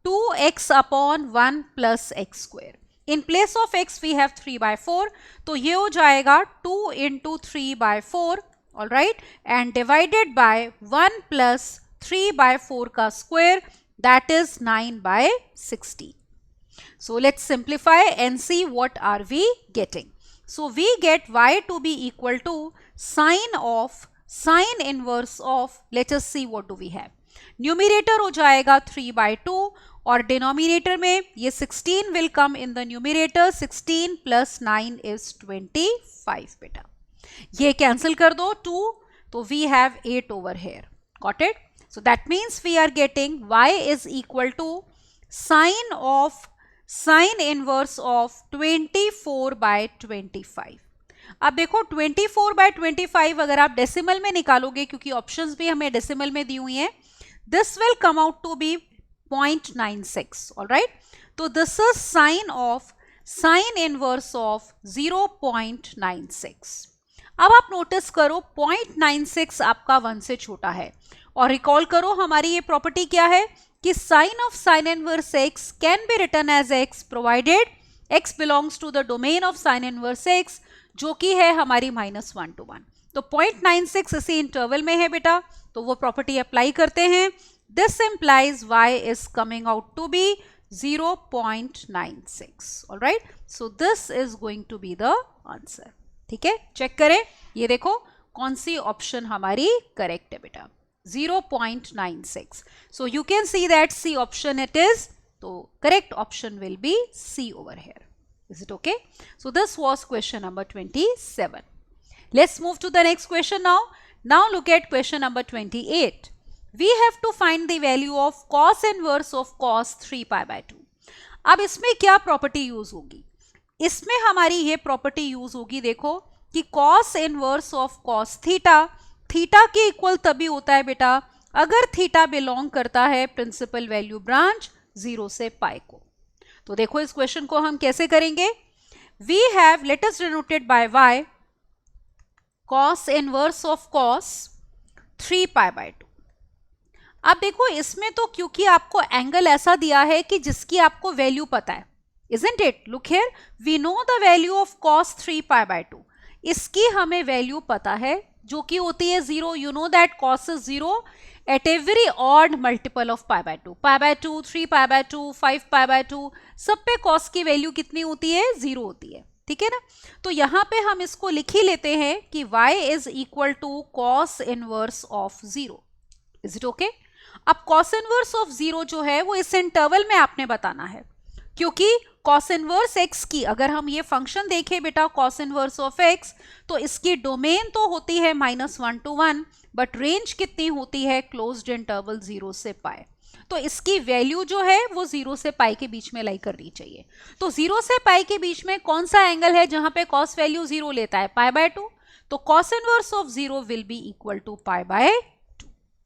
2x upon 1 plus x square. In place of x we have 3 by 4, तो ये हो जाएगा 2 into 3 by 4, all right, and divided by 1 plus 3 by 4 का square, that is 9 by 60. So let's simplify and see what are we getting. So we get y to be equal to sine of sine inverse of, let us see what do we have. Numerator हो जाएगा 3 by 2 और denominator में ये 16 will come in the numerator. 16 plus 9 is 25 बेटा. ये cancel कर दो 2, तो we have 8 over here. Got it? So that means we are getting y is equal to sine inverse of 24/25. अब देखो 24/25 अगर आप डेसिमल में निकालोगे, क्योंकि ऑप्शंस भी हमें डेसिमल में दी हुई हैं, this will come out to be 0.96. Alright, तो this is sine inverse of 0.96. अब आप नोटिस करो 0.96 आपका 1 से छोटा है. और रिकॉल करो हमारी ये प्रॉपर्टी क्या है कि sine of sine inverse x can be written as x provided x belongs to the domain of sine inverse x, जो कि है हमारी -1 to 1. तो 0.96 इसी इंटरवल में है बेटा, तो वो प्रॉपर्टी अप्लाई करते हैं. This implies y is coming out to be 0.96. Alright, so this is going to be the answer. ठीक है, चेक करें. ये देखो कौन सी ऑप्शन हमारी करेक्ट है बेटा, 0.96. So you can see that C option it is. So correct option will be C over here. Is it okay? So this was question number 27. Let's move to the next question now. Now look at question number 28. We have to find the value of cos inverse of cos 3π/2. अब इसमें क्या property use होगी? इसमें हमारी ये property use होगी, देखो कि cos inverse of cos theta, theta के इक्वल तभी होता है बेटा अगर थीटा बिलोंग करता है प्रिंसिपल वैल्यू ब्रांच 0 से पाई को. तो देखो इस क्वेश्चन को हम कैसे करेंगे. We have, let us denoted by y, cos inverse of cos 3π/2. अब देखो इसमें तो क्योंकि आपको एंगल ऐसा दिया है कि जिसकी आपको वैल्यू पता है, isn't it? Look here, we know the value of cos 3π/2. इसकी हमें वैल्यू पता है जो कि होती है 0. You know that cos is 0 at every odd multiple of π/2. π/2, 3π/2, 5π/2, सब पे cos की वैल्यू कितनी होती है? 0 होती है. ठीक है ना. तो यहाँ पे हम इसको लिख ही लेते हैं कि y is equal to cos inverse of 0. Is it okay? अब cos inverse of 0 जो है वो इस इंटरवल में आपने बताना है, क्योंकि cos इनवर्स x की अगर हम ये फंक्शन देखें बेटा cos इनवर्स ऑफ x, तो इसकी डोमेन तो होती है -1 to 1, बट रेंज कितनी होती है? क्लोज्ड इंटरवल 0 से पाई. तो इसकी वैल्यू जो है वो 0 से पाई के बीच में लाई करनी चाहिए. तो 0 से पाई के बीच में कौन सा एंगल है जहां पे cos वैल्यू 0 लेता है? π/2. तो cos inverse of 0 will be equal to π/2.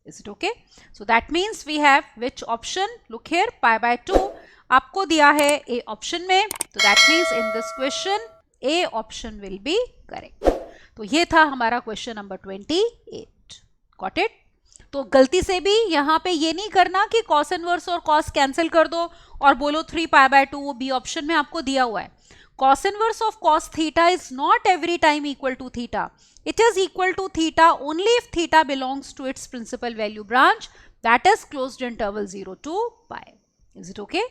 Is it okay? So that means we have which option? Look here, π/2 आपको दिया है A ऑप्शन में, तो that means in this question A option will be correct. तो ये था हमारा question number 28. Got it? तो गलती से भी यहाँ पे ये नहीं करना कि cos इनवर्स और cos कैंसिल कर दो और बोलो 3π/2, वो B ऑप्शन में आपको दिया हुआ है. Cos inverse of cos theta is not every time equal to theta. It is equal to theta only if theta belongs to its principal value branch, that is closed interval 0 to pi. Is it okay?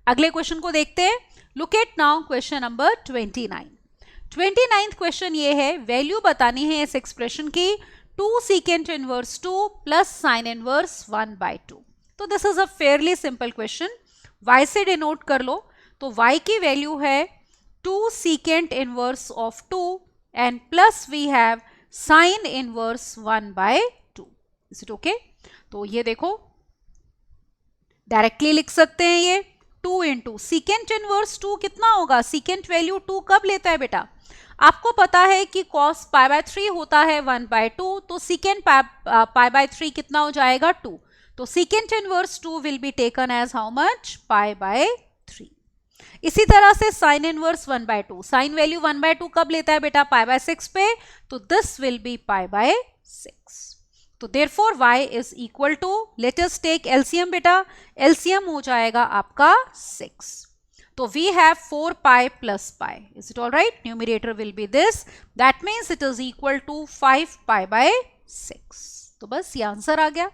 अगले question को देखते हैं. Look at now question number 29. 29th question ये है, value बतानी है इस expression की 2 secant inverse 2 plus sin inverse 1/2. तो this is a fairly simple question. y से डिनोट कर लो, तो y की वैल्यू है 2 secant inverse of 2 and plus we have sin inverse 1/2. Is it okay? तो ये देखो डायरेक्टली लिख सकते हैं, ये 2 into secant inverse 2 कितना होगा? secant वैल्यू 2 कब लेता है बेटा? आपको पता है कि cos π/3 होता है 1/2, तो secant π/3 कितना हो जाएगा? 2. तो secant inverse 2 will be taken as how much? π/3. इसी तरह से sin इनवर्स 1/2, साइन वैल्यू 1/2 कब लेता है बेटा? π/6 पे, तो दिस विल बी π/6. तो therefore y is equal to, let us take LCM बेटा, एलसीएम हो जाएगा आपका 6. तो वी हैव 4π plus π. Is it all right? Numerator will be this, that means it is equal to 5π/6. तो बस ये आंसर आ गया.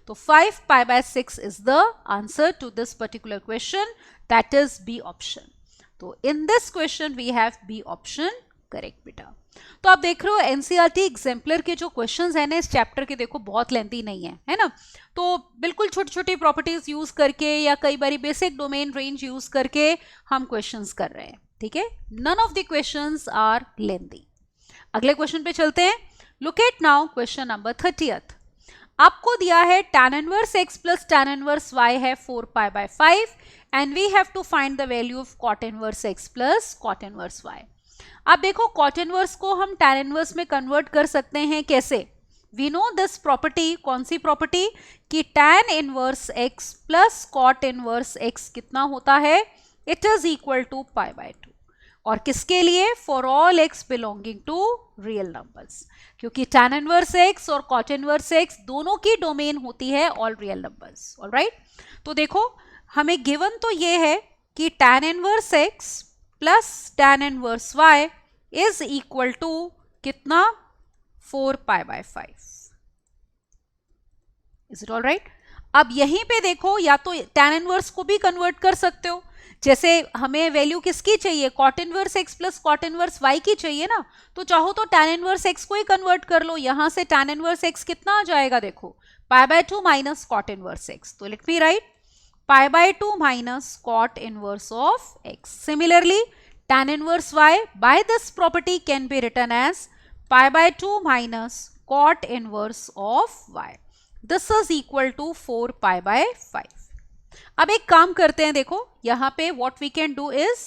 तो 5π/6 is the answer to this particular question, that is B option. So in this question we have B option correct beta. तो आप देख रहे हो एनसीईआरटी एग्जाम्पलर के जो क्वेश्चंस हैं ना इस चैप्टर के, देखो बहुत लेंथी नहीं है ना, तो बिल्कुल छोटी छोटी प्रॉपर्टीज यूज करके या कई बार बेसिक डोमेन रेंज यूज करके हम क्वेश्चंस कर रहे हैं, ठीक है। None of the questions are lengthy. अगले क्वेश्चन पे चलते हैं। Look at now question number 30th। आपको दिया है tan inverse x plus tan inverse y है 4π/5 and we have to find the value of cot inverse x plus cot inverse y। अब देखो cot इनवर्स को हम tan इनवर्स में convert कर सकते हैं कैसे? वी नो दिस प्रॉपर्टी, कौन सी प्रॉपर्टी कि tan inverse x plus cot inverse x कितना होता है? It is equal to π/2। और किसके लिए? For all x belonging to real numbers, क्योंकि tan इनवर्स x और cot इनवर्स x दोनों की डोमेन होती है ऑल रियल नंबर्स। ऑलराइट, तो देखो हमें गिवन तो ये है कि tan inverse x plus tan inverse y is equal to कितना? 4π/5। Is it alright? अब यहीं पे देखो, या तो tan इनवर्स को भी कन्वर्ट कर सकते हो, जैसे हमें वैल्यू किसकी चाहिए? cot inverse x plus cot inverse y की चाहिए ना, तो चाहो तो tan इनवर्स x को ही कन्वर्ट कर लो। यहां से tan इनवर्स x कितना आ जाएगा? देखो π/2 माइनस cot इनवर्स x, तो let me write π/2 minus cot inverse of x। Similarly tan inverse y by this property can be written as π/2 minus cot inverse of y. This is equal to 4π/5. अब एक काम करते हैं, देखो यहां पे what we can do is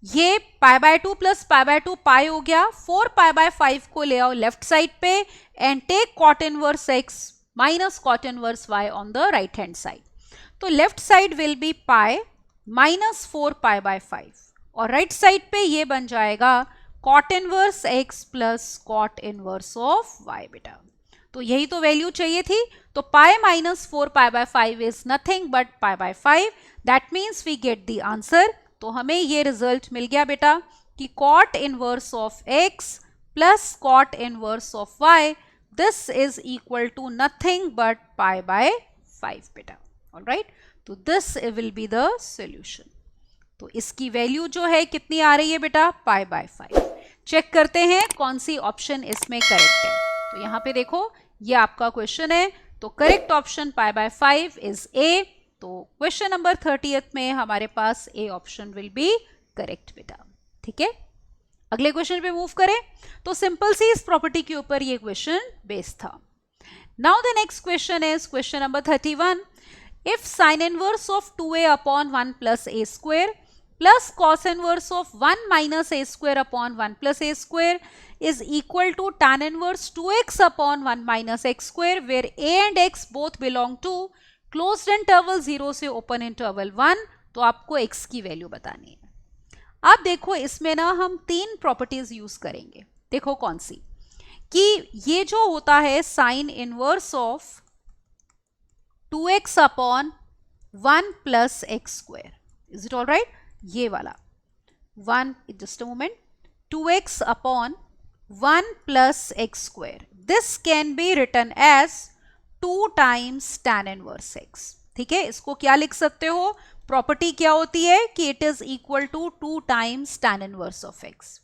ये π/2 plus π/2 पाई हो गया, 4π/5 को ले आओ लेफ्ट साइड पे and take cot inverse x minus cot inverse y on the right hand side. तो left side will be pi minus 4π/5 और राइट साइड पे ये बन जाएगा cot inverse x plus cot inverse of y। बेटा तो यही तो वैल्यू चाहिए थी, तो pi minus 4π/5 is nothing but π/5, that means we get the answer. तो हमें ये रिजल्ट मिल गया बेटा कि cot inverse of x plus cot inverse of y this is equal to nothing but π/5 बेटा। ऑलराइट, तो this will be the solution. तो इसकी वैल्यू जो है कितनी आ रही है बेटा? π/5। चेक करते हैं कौन सी ऑप्शन इसमें करेक्ट है। तो यहाँ पे देखो ये आपका क्वेश्चन है, तो करेक्ट ऑप्शन π/5 इज ए। तो क्वेश्चन नंबर 30th में हमारे पास A option will be correct बेटा। ठीक है, अगले क्वेश्चन पे मूव करें। तो सिंपल सी इस प्रॉपर्टी के ऊपर ये क्वेश्चन बेस्ड था। Now the next question is question number 31। If sin inverse of 2a upon 1 plus a square plus cos inverse of 1 minus a square upon 1 plus a square is equal to tan inverse 2x upon 1 minus x square where a and x both belong to closed interval 0 से open interval 1, तो आपको x की value बतानी है। अब देखो इसमें ना हम तीन प्रॉपर्टीज यूज करेंगे। देखो कौन सी, कि ये जो होता है sine inverse of 2x upon 1 plus x square, is it all right? ये वाला 1, just a moment, 2x upon 1 plus x square, this can be written as 2 times tan inverse x। ठीक है, इसको क्या लिख सकते हो? प्रॉपर्टी क्या होती है कि it is equal to 2 times tan inverse of x।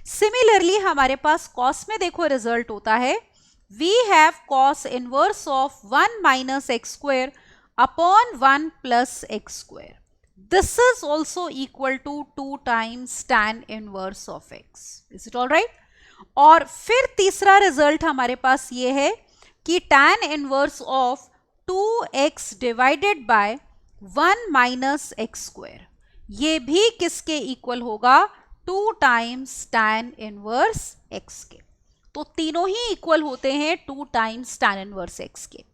Similarly हमारे पास cos में देखो रिजल्ट होता है, we have cos inverse of 1 minus x square upon 1 plus x square. This is also equal to 2 times tan inverse of x. Is it all right? और फिर तीसरा result हमारे पास ये है कि tan inverse of 2x divided by 1 minus x square, ये भी किसके इक्वल होगा? 2 times tan inverse x के। तो तीनों ही इक्वल होते हैं 2 टाइम्स tan इनवर्स x के।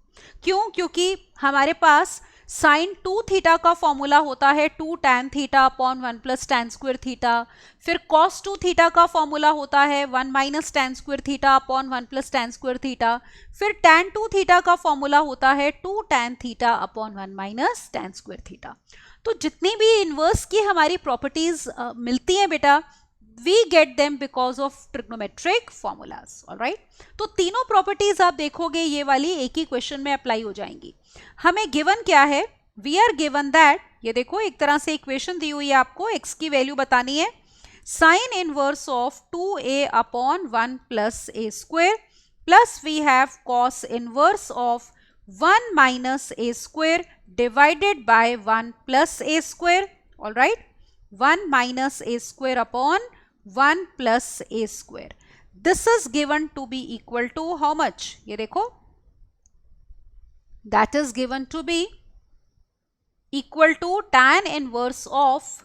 क्यों? क्योंकि हमारे पास साइन 2 थीटा का फॉर्मूला होता है 2 tan theta upon 1 plus tan square theta, फिर cos 2 थीटा का फॉर्मूला होता है 1 minus tan square theta upon 1 plus tan square theta, फिर tan 2 थीटा का फॉर्मूला होता है 2 tan theta upon 1 minus tan square theta. तो जितनी भी इनवर्स की हमारी प्रॉपर्टीज मिलती हैं बेटा, we get them because of trigonometric formulas, all right? तो तीनों प्रॉपर्टीज आप देखोगे ये वाली एक ही क्वेश्चन में अप्लाई हो जाएंगी। हमें गिवन क्या है? we are given that, ये देखो एक तरह से इक्वेशन दी हुई है, आपको x की वैल्यू बतानी है, Sine inverse of 2a upon 1 plus a square, plus we have cos inverse of 1 minus a square divided by 1 plus a square. All right, 1 minus a square upon 1 plus a square. This is given to be equal to how much? ये देखो, that is given to be equal to tan inverse of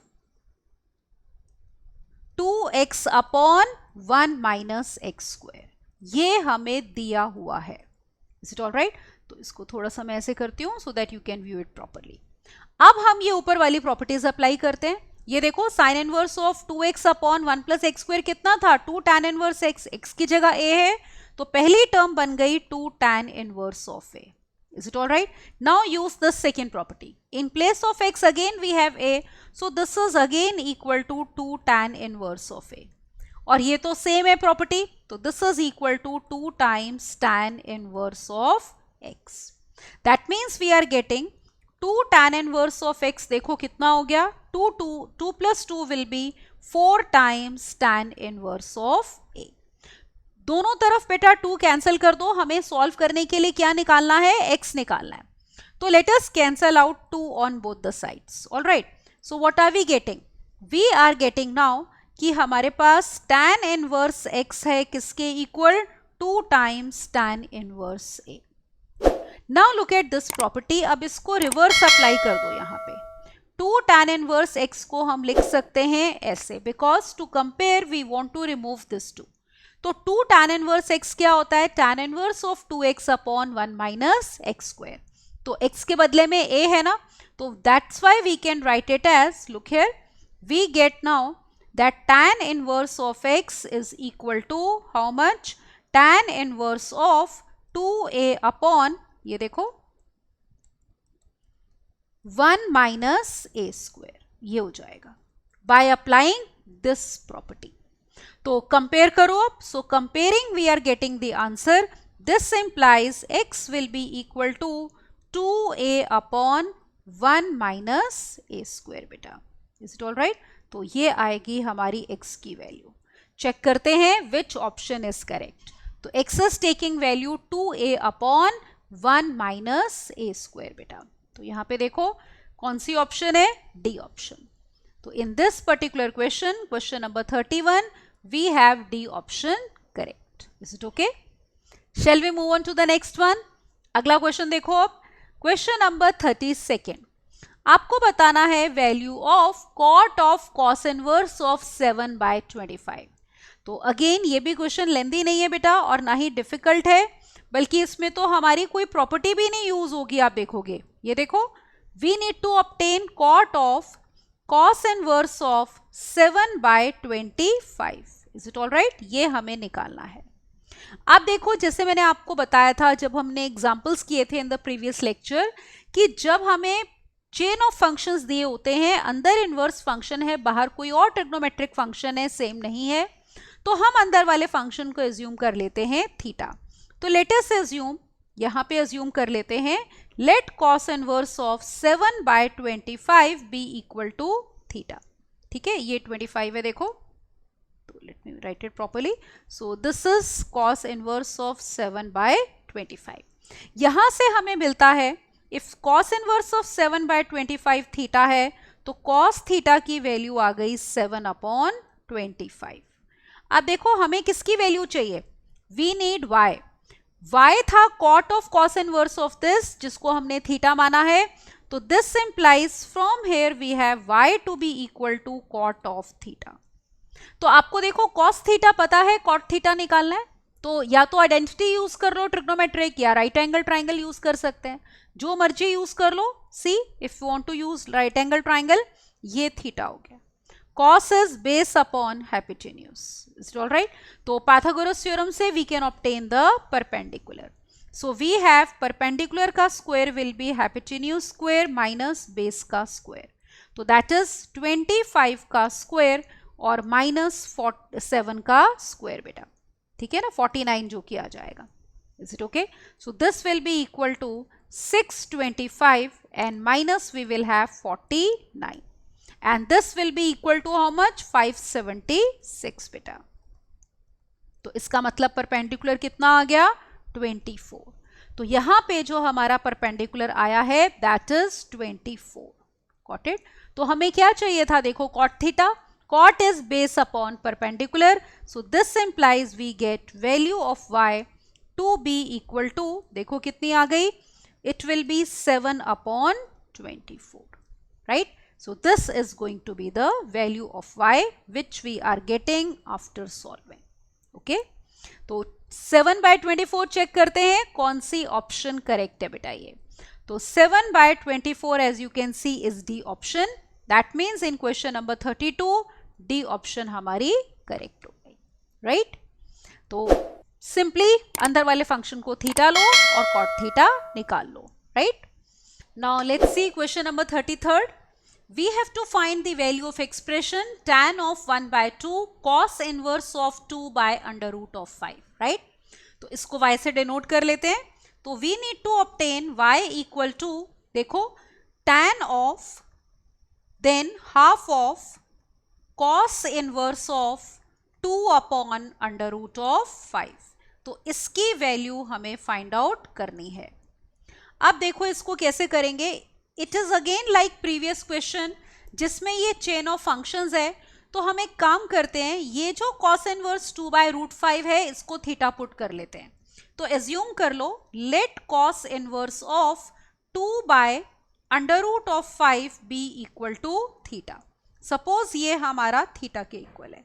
2x upon 1 minus x square. ये हमें दिया हुआ है. Is it all right? तो इसको थोड़ा सा मैं ऐसे करती हूँ so that you can view it properly. अब हम ये ऊपर वाली प्रॉपर्टीज अप्लाई करते हैं. ये देखो, sine inverse of 2x upon 1 plus x square कितना था? 2 tan इनवर्स x. x की जगह a है तो पहली टर्म बन गई 2 tan inverse of a. Is it all right? Now use the second property. In place of x again we have a. So this is again equal to 2 tan inverse of a. और ये तो same है property, तो this is equal to 2 times tan inverse of x. That means we are getting 2 tan inverse of x. देखो कितना हो गया? 2 plus 2 will be 4 times tan inverse of a. दोनों तरफ बेटा 2 कैंसिल कर दो. हमें सॉल्व करने के लिए क्या निकालना है? x निकालना है. तो let us cancel out 2 on both the sides. All right, so what are we getting? We are getting now कि हमारे पास tan इनवर्स x है किसके इक्वल? 2 times tan inverse a. Now look at this property. अब इसको reverse apply कर दो. यहाँ पे 2 tan इनवर्स x को हम लिख सकते हैं ऐसे, because to compare we want to remove this 2. तो 2 tan इनवर्स x क्या होता है? tan inverse of 2x upon 1 minus x square. तो x के बदले में a है ना, तो that's why we can write it as, look here, we get now that tan inverse of x is equal to how much? Tan inverse of 2a upon, ये देखो, 1 minus a square. ये हो जाएगा by applying this property. तो compare करो अब. So comparing we are getting the answer. This implies x will be equal to 2a upon 1 minus a square बेटा. Is it all right? तो ये आएगी हमारी x की वैल्यू. चेक करते हैं विच ऑप्शन इज करेक्ट. तो x इज taking value 2a upon 1 minus a square बेटा. तो यहाँ पे देखो कौन सी ऑप्शन है? D option. तो in this particular question, question number 31, we have D option correct. Is it okay? Shall we move on to the next one? अगला क्वेश्चन देखो अब. Question number 32. आपको बताना है value of cot of cos inverse of 7/25. तो again ये भी question लेंदी नहीं है बेटा और ना ही डिफिकल्ट है, बल्कि इसमें तो हमारी कोई प्रॉपर्टी भी नहीं यूज होगी. आप देखोगे, ये देखो, we need to obtain cot of cos inverse of 7/25. Is it all right? ये हमें निकालना है. अब देखो, जैसे मैंने आपको बताया था जब हमने एग्जाम्पल्स किए थे इन द प्रीवियस लेक्चर, कि जब हमें चेन ऑफ फंक्शंस दिए होते हैं, अंदर इनवर्स फंक्शन है, बाहर कोई और ट्रिग्नोमेट्रिक फंक्शन है, सेम नहीं है, तो हम अंदर वाले फंक्शन को एज्यूम कर लेते हैं थीटा. तो लेट अस एज्यूम, यहाँ पे एज्यूम कर लेते हैं, let cos inverse of 7/25 be equal to theta. ठीक है, ये 25 है देखो, तो let me write it properly. So this is cos inverse of 7/25. यहाँ से हमें मिलता है, if cos inverse of 7/25 theta है, तो कॉस थीटा की वैल्यू आ गई 7/25. अब देखो, हमें किसकी वैल्यू चाहिए? We need y. y था cot of cos inverse of this, जिसको हमने थीटा माना है. तो this implies from here we have y to be equal to cot of theta. तो आपको देखो कॉस थीटा पता है, कॉट थीटा निकालना है, तो या तो आइडेंटिटी यूज कर लो ट्रिग्नोमेट्रिक, या राइट एंगल ट्राइंगल यूज कर सकते हैं, जो मर्जी यूज कर लो. See, if you want to use right angle triangle, ये थीटा हो गया. cos is base upon hypotenuse. Is it all right? तो पाइथागोरस थ्योरम से we can obtain the perpendicular. So we have perpendicular का square will be hypotenuse square minus base का square. तो that is 25 का square और minus 7 का square बेटा. ठीक है ना, 49 जो कि आ जाएगा. Is it okay? So this will be equal to 625 and minus we will have 49. and this will be equal to how much? 576 बेटा. तो इसका मतलब परपेंडिकुलर कितना आ गया? 24. तो यहां पे जो हमारा परपेंडिकुलर आया है दैट इज 24. Got it? तो हमें क्या चाहिए था? देखो cot theta. Cot is base upon perpendicular, so this implies we get value of y to be equal to, देखो कितनी आ गई? It will be 7 upon 24. Right? So this is going to be the value of y which we are getting after solving. Okay? तो 7 by 24 check करते हैं कौन सी option correct है बेटा ये. तो 7 by 24 as you can see is D option. That means in question number 32 D option हमारी करेक्ट हो गई. राइट? तो सिंपली अंदर वाले फंक्शन को थीटा लो और कॉट थीटा निकाल लो. Right? Now let's see question number 33. We have to find the value of expression tan of 1 by 2 cos inverse of 2 by under root of 5, right? तो इसको y से denote कर लेते हैं. तो we need to obtain y equal to, देखो, tan of then half of cos inverse of 2 upon under root of 5. तो इसकी वैल्यू हमें फाइंड आउट करनी है. अब देखो इसको कैसे करेंगे. It is again like previous question जिसमें ये चेन ऑफ फंक्शंस है. तो हम एक काम करते हैं, ये जो cos इनवर्स 2 बाय रूट 5 है इसको थीटा पुट कर लेते हैं. तो एज्यूम कर लो let cos inverse of 2 by under root of 5 be equal to theta. Suppose ये हमारा थीटा के इक्वल है.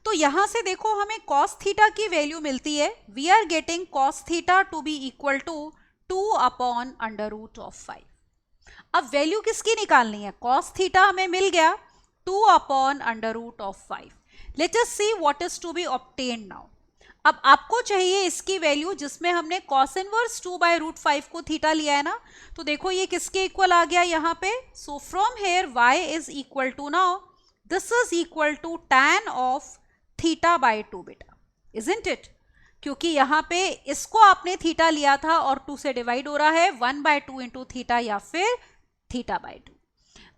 तो यहां से देखो हमें cos थीटा की वैल्यू मिलती है. We are getting cos theta to be equal to 2 upon under root of 5. अब वैल्यू किसकी निकालनी है? cos थीटा हमें मिल गया 2 upon under root of 5. Let us see what is to be obtained now. अब आपको चाहिए इसकी वैल्यू जिसमें हमने cos इनवर्स 2 बाय रूट 5 को थीटा लिया है ना. तो देखो ये किसके इक्वल आ गया यहाँ पे. So from here y is equal to, now this is equal to tan of theta by 2 बेटा. Isn't it? क्योंकि यहाँ पे इसको आपने थीटा लिया था और 2 से डिवाइड हो रहा है. 1 बाय 2 इंटू थीटा या फिर थीटा बाय 2.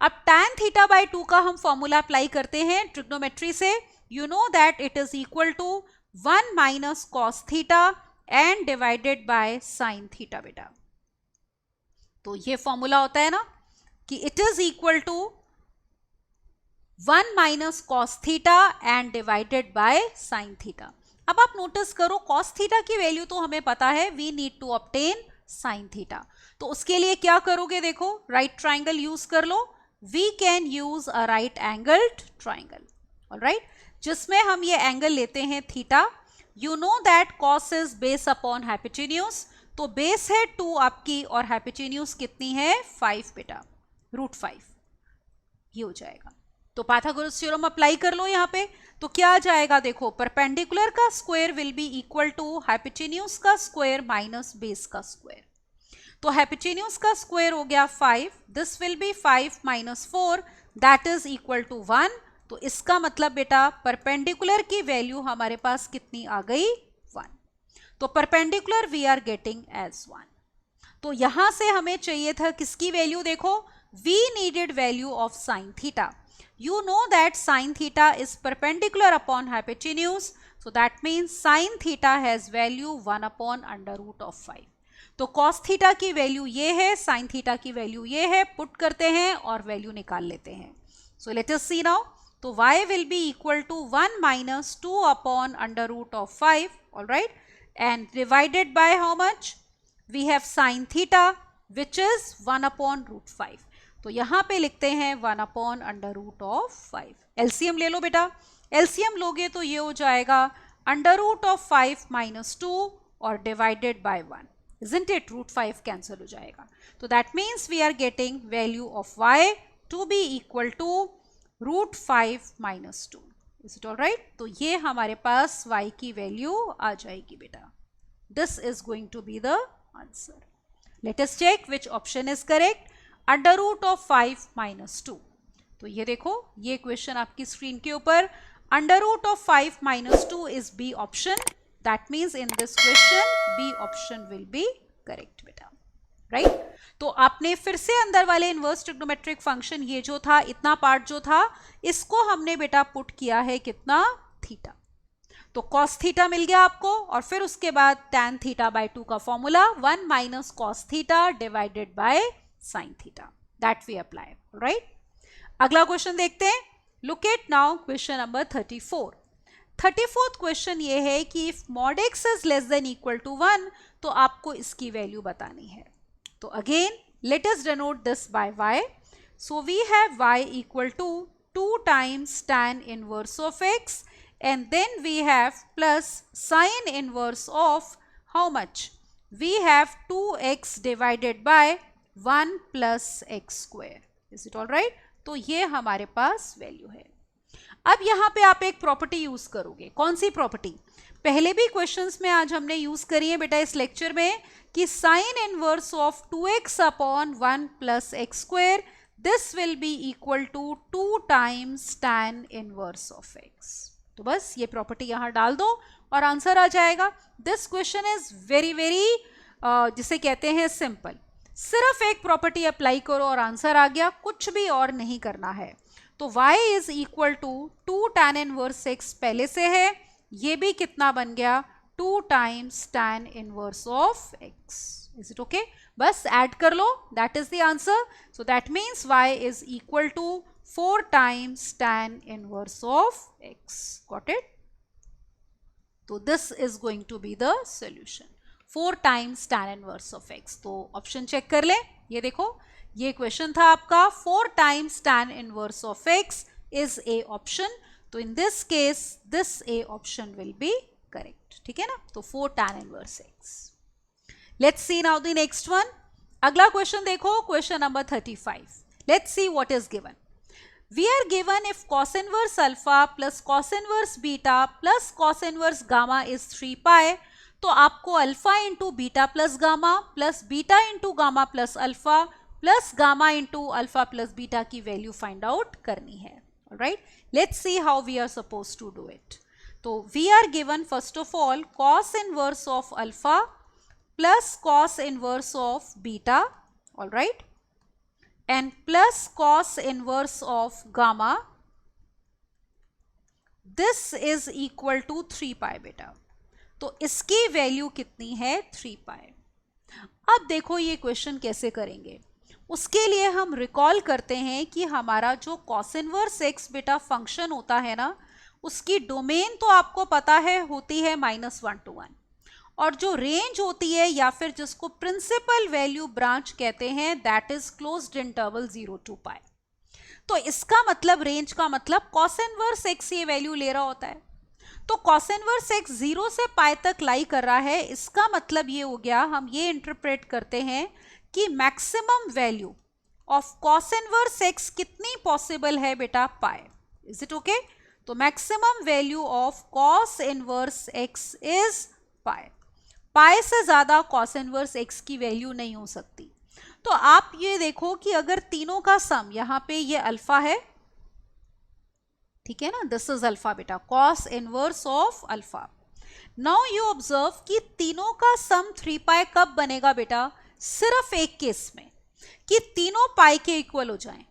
अब tan थीटा बाय 2 का हम फॉर्मूला अप्लाई करते हैं ट्रिग्नोमेट्री से. You know that it is equal to 1 minus cos theta and divided by sine theta बेटा. तो ये फॉर्मूला होता है ना कि it is equal to 1 minus cos theta and divided by sine theta. अब आप नोटिस करो cos थीटा की वैल्यू तो हमें पता है. We need to obtain sine theta. तो उसके लिए क्या करोगे? देखो राइट ट्राइंगल यूज कर लो. We can use a right angled triangle. Alright? जिसमें हम ये एंगल लेते हैं theta. You know that cos is base upon hypotenuse. तो बेस है 2 आपकी और हाइपोटेन्यूज कितनी है? 5 बेटा, रूट 5. ये हो जाएगा. तो पाइथागोरस थ्योरम अप्लाई कर लो यहाँ पे. तो क्या आ जाएगा? देखो परपेंडिकुलर का square will be equal to hypotenuse का स्क्वायर माइनस बेस का स्क्वायर. तो हाइपोटेन्यूज का स्क्वायर हो गया 5. This will be 5 minus 4 that is equal to 1. तो इसका मतलब बेटा परपेंडिकुलर की वैल्यू हमारे पास कितनी आ गई? 1. तो perpendicular we are getting as 1. तो यहां से हमें चाहिए था किसकी वैल्यू? देखो we needed value of sine theta. You know that sin theta is perpendicular upon hypotenuse. So that means sin theta has value 1 upon under root of 5. तो cos theta की वैल्यू ये है, sin थीटा की value ये है. Put करते हैं और वैल्यू निकाल लेते हैं. So let us see now. तो y will be equal to 1 minus 2 upon under root of 5. Alright. And divided by how much? We have sin theta which is 1 upon root 5. तो यहां पे लिखते हैं 1 upon under root of 5. LCM ले लो बेटा. LCM लोगे तो ये हो जाएगा अंडर रूट ऑफ 5 माइनस 2 और divided by 1. Isn't it? Root 5 cancel हो जाएगा. तो that means we are getting value of y to be equal to root 5 minus 2. Is it all right? तो ये हमारे पास y की वैल्यू आ जाएगी बेटा. This is going to be the answer. Let us check which option is correct. Under root of 5 minus 2. तो ये देखो ये क्वेश्चन आपकी स्क्रीन के ऊपर. Under root of 5 minus 2 is B option. That means in this question B option will be correct बेटा. Right. तो आपने फिर से अंदर वाले इनवर्स ट्रिग्नोमेट्रिक फंक्शन, ये जो था इतना पार्ट जो था, इसको हमने बेटा पुट किया है कितना, थीटा। तो कॉस थीटा मिल गया आपको, और फिर उसके बाद tan थीटा बाय 2 का formula 1 minus cos theta divided by sine theta, that we apply, right. अगला क्वेश्चन देखते हैं। Look at now question number 34। 34th question ये है कि if mod x is less than equal to 1, तो आपको इसकी वैल्यू बतानी है। तो again let us denote this by y. So we have y equal to 2 times tan inverse of x, and then we have plus sine inverse of how much? We have 2x divided by 1 plus x square. Is it all right? तो ये हमारे पास value है। अब यहाँ पे आप एक property use करोगे, कौन सी प्रॉपर्टी? पहले भी क्वेश्चंस में आज हमने यूज करी है बेटा इस लेक्चर में, कि sine inverse of 2x upon 1 plus x square, this will be equal to 2 times tan inverse of x। तो बस ये प्रॉपर्टी यहाँ डाल दो और आंसर आ जाएगा। This question is very very जिसे कहते हैं सिंपल, सिर्फ एक प्रॉपर्टी अप्लाई करो और आंसर आ गया, कुछ भी और नहीं करना है। तो y is equal to 2 tan inverse x पहले से है, ये भी कितना बन गया, 2 times tan inverse of x। Is it okay? बस ऐड कर लो, that is the answer. So that means y is equal to 4 times tan inverse of x। Got it? तो this is going to be the solution, 4 times tan inverse of x। तो option check कर ले, ये देखो ये क्वेश्चन था आपका, 4 times tan inverse of x is A option. तो in this case this A option will be correct, ठीक है ना। तो 4 tan inverse x। Let's see now the next one. अगला क्वेश्चन देखो, question number 35। Let's see what is given. We are given if cos inverse alpha plus cos inverse beta plus cos inverse gamma is 3 pi, तो आपको alpha into beta plus gamma plus beta into gamma plus alpha plus gamma into alpha plus beta की value find out करनी है। Right, let's see how we are suppose to do it. तो we are given first of all cos inverse of alpha plus cos inverse of beta, all right, and plus cos inverse of gamma, this is equal to 3 pi बेटा। तो इसकी value कितनी है, 3 पाई। अब देखो ये question कैसे करेंगे, उसके लिए हम रिकॉल करते हैं कि हमारा जो cos इनवर्स x बेटा फंक्शन होता है ना, उसकी डोमेन तो आपको पता है होती है -1 to 1, और जो रेंज होती है या फिर जिसको प्रिंसिपल वैल्यू ब्रांच कहते हैं, that is closed interval 0 to पाई। तो इसका मतलब, रेंज का मतलब cos इनवर्स x ये वैल्यू ले रहा होता है। तो cos इनवर्स x 0 से पाई तक लाई कर रहा है, इसका मतलब ये हो गया, हम ये इंटरप्रेट करते हैं कि maximum value of cos inverse x कितनी पॉसिबल है बेटा, पाई। Is it okay? तो maximum value of cos inverse x is pi. Pi से ज्यादा cos इनवर्स x की वैल्यू नहीं हो सकती। तो आप ये देखो कि अगर तीनों का सम, यहां पे ये अल्फा है, ठीक है ना, this is alpha beta, cos inverse of alpha. Now you observe कि तीनों का सम 3 पाई कब बनेगा बेटा, सिर्फ एक केस में, कि तीनों पाई के इक्वल हो जाएं।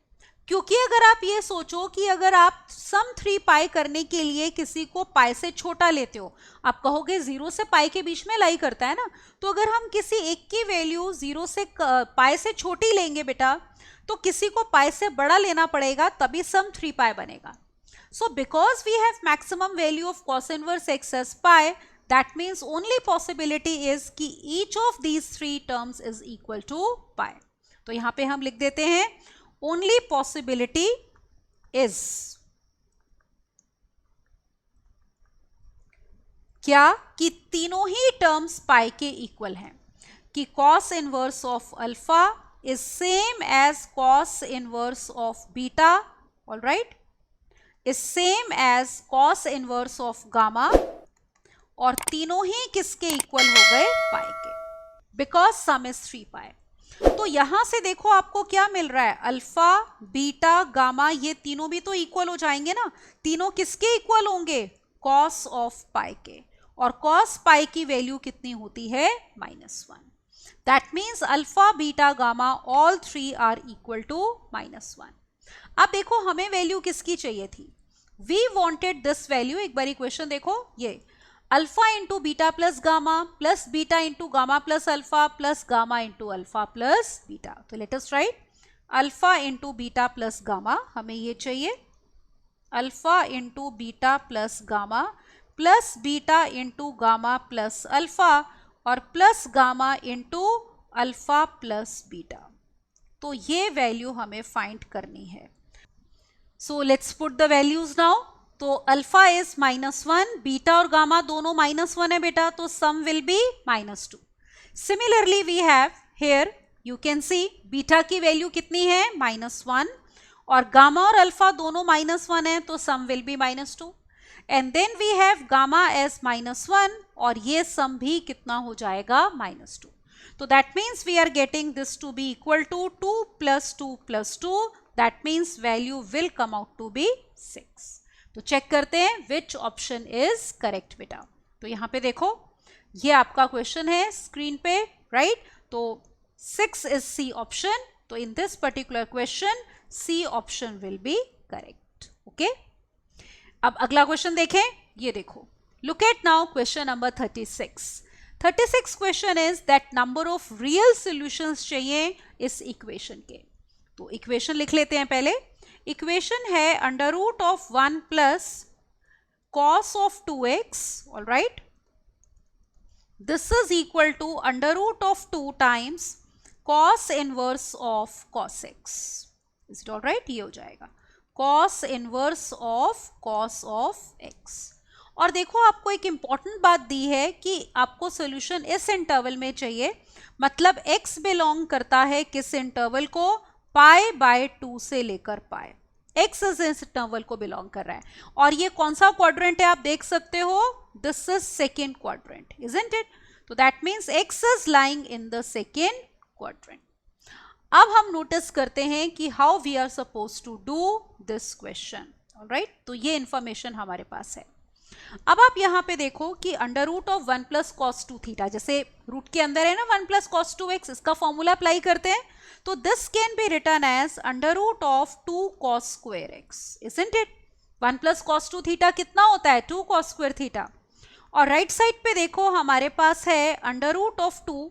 क्योंकि अगर आप ये सोचो कि अगर आप सम 3 पाई करने के लिए किसी को पाई से छोटा लेते हो, आप कहोगे 0 से पाई के बीच में लाई करता है ना, तो अगर हम किसी एक की वैल्यू 0 से पाई से छोटी लेंगे बेटा, तो किसी को पाई से बड़ा लेना पड़ेगा, तभी सम 3 पाई बनेगा। So because we have maximum value of cos inverse x as pi, that means only possibility is कि each of these 3 terms is equal to pi. तो यहां पे हम लिख देते हैं, only possibility is क्या, कि तीनों ही टर्म्स पाई के इक्वल हैं, कि cos inverse of alpha is same as cos inverse of beta, all right, is same as cos inverse of gamma, और तीनों ही किसके इक्वल हो गए, पाई के, बिकॉज सम इज 3 पाई। तो यहां से देखो आपको क्या मिल रहा है, अल्फा बीटा गामा, ये तीनों भी तो इक्वल हो जाएंगे ना। तीनों किसके इक्वल होंगे, cos ऑफ पाई के, और cos पाई की वैल्यू कितनी होती है, -1। That means alpha beta gamma all three are equal to -1। अब देखो हमें वैल्यू किसकी चाहिए थी, वी वॉन्टेड दिस वैल्यू। एक बार इक्वेशन देखो, ये alpha into beta plus beta into gamma plus gamma into alpha plus beta. तो let us write alpha into beta plus gamma, हमें ये चाहिए alpha into beta plus gamma plus beta into gamma plus alpha और plus gamma into alpha plus beta. तो ये value हमें find करनी है। So let's put the values now. तो अल्फा इज -1, बीटा और गामा दोनों -1 है बेटा, तो sum will be -2। Similarly we have here, you can see beta की वैल्यू कितनी है -1 और गामा और अल्फा दोनों -1 है, तो sum will be -2 and then we have gamma as -1 और ये सम भी कितना हो जाएगा -2। तो that means we are getting this to be equal to 2 + 2 + 2, that means value will come out to be 6। तो चेक करते हैं विच ऑप्शन इज करेक्ट बेटा। तो यहाँ पे देखो ये आपका क्वेश्चन है स्क्रीन पे, राइट? तो 6 इज सी ऑप्शन। तो in this particular question C option will be correct. Okay, अब अगला क्वेश्चन देखें। ये देखो, look at now question number 36। 36 question is that number of real solutions चाहिए इस इक्वेशन के। तो इक्वेशन लिख लेते हैं पहले। इक्वेशन है √1 plus cos of 2x, all right? This is equal to √2 times cos inverse of cos x. Is it all right? ये हो जाएगा cos inverse of cos of x। और देखो आपको एक इंपॉर्टेंट बात दी है कि आपको सॉल्यूशन इस इंटरवल में चाहिए, मतलब x बिलोंग करता है किस इंटरवल को, π/2 से लेकर पाई। x इस इंटरवल को बिलोंग कर रहा है और ये कौन सा क्वाड्रेंट है आप देख सकते हो, this is second quadrant, isn't it? तो that means x is lying in the second quadrant. अब हम नोटिस करते हैं कि how we are suppose to do this question, alright? तो ये इंफॉर्मेशन हमारे पास है। अब आप यहाँ पे देखो कि √1 + cos 2 थीटा, जैसे रूट के अंदर है ना 1 + cos 2x, इसका फॉर्मूला अप्लाई करते हैं। तो this can be written as √2 cos square x, isn't it? 1 + cos 2 theta कितना होता है, 2 cos square थीटा। और राइट साइड पे देखो हमारे पास है √2।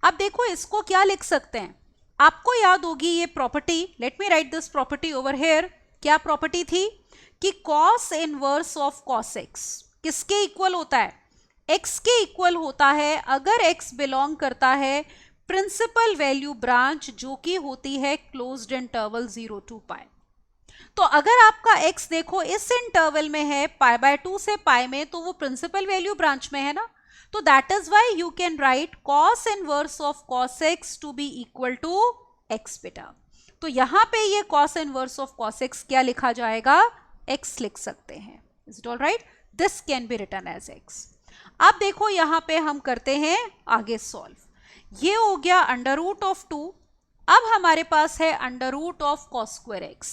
अब देखो इसको क्या लिख सकते हैं, आपको याद होगी ये property, late me right this property over here. क्या प्रॉपर्टी थी कि cos inverse of cos x किसके इक्वल होता है, x के इक्वल होता है अगर x बिलोंग करता है प्रिंसिपल वैल्यू ब्रांच जो कि होती है क्लोज्ड इंटरवल 0 to π। तो अगर आपका x देखो इस इंटरवल में है π/2 से π में, तो वो प्रिंसिपल वैल्यू ब्रांच में है ना, तो that is why you can write cos inverse of cos x to be equal to x बेटा। तो यहाँ पे ये cos inverse of cos x क्या लिखा जाएगा, x लिख सकते हैं। Is it all right? This can be written as x। अब देखो यहाँ पे हम करते हैं आगे सॉल्व। ये हो गया √2। अब हमारे पास है √cos square x।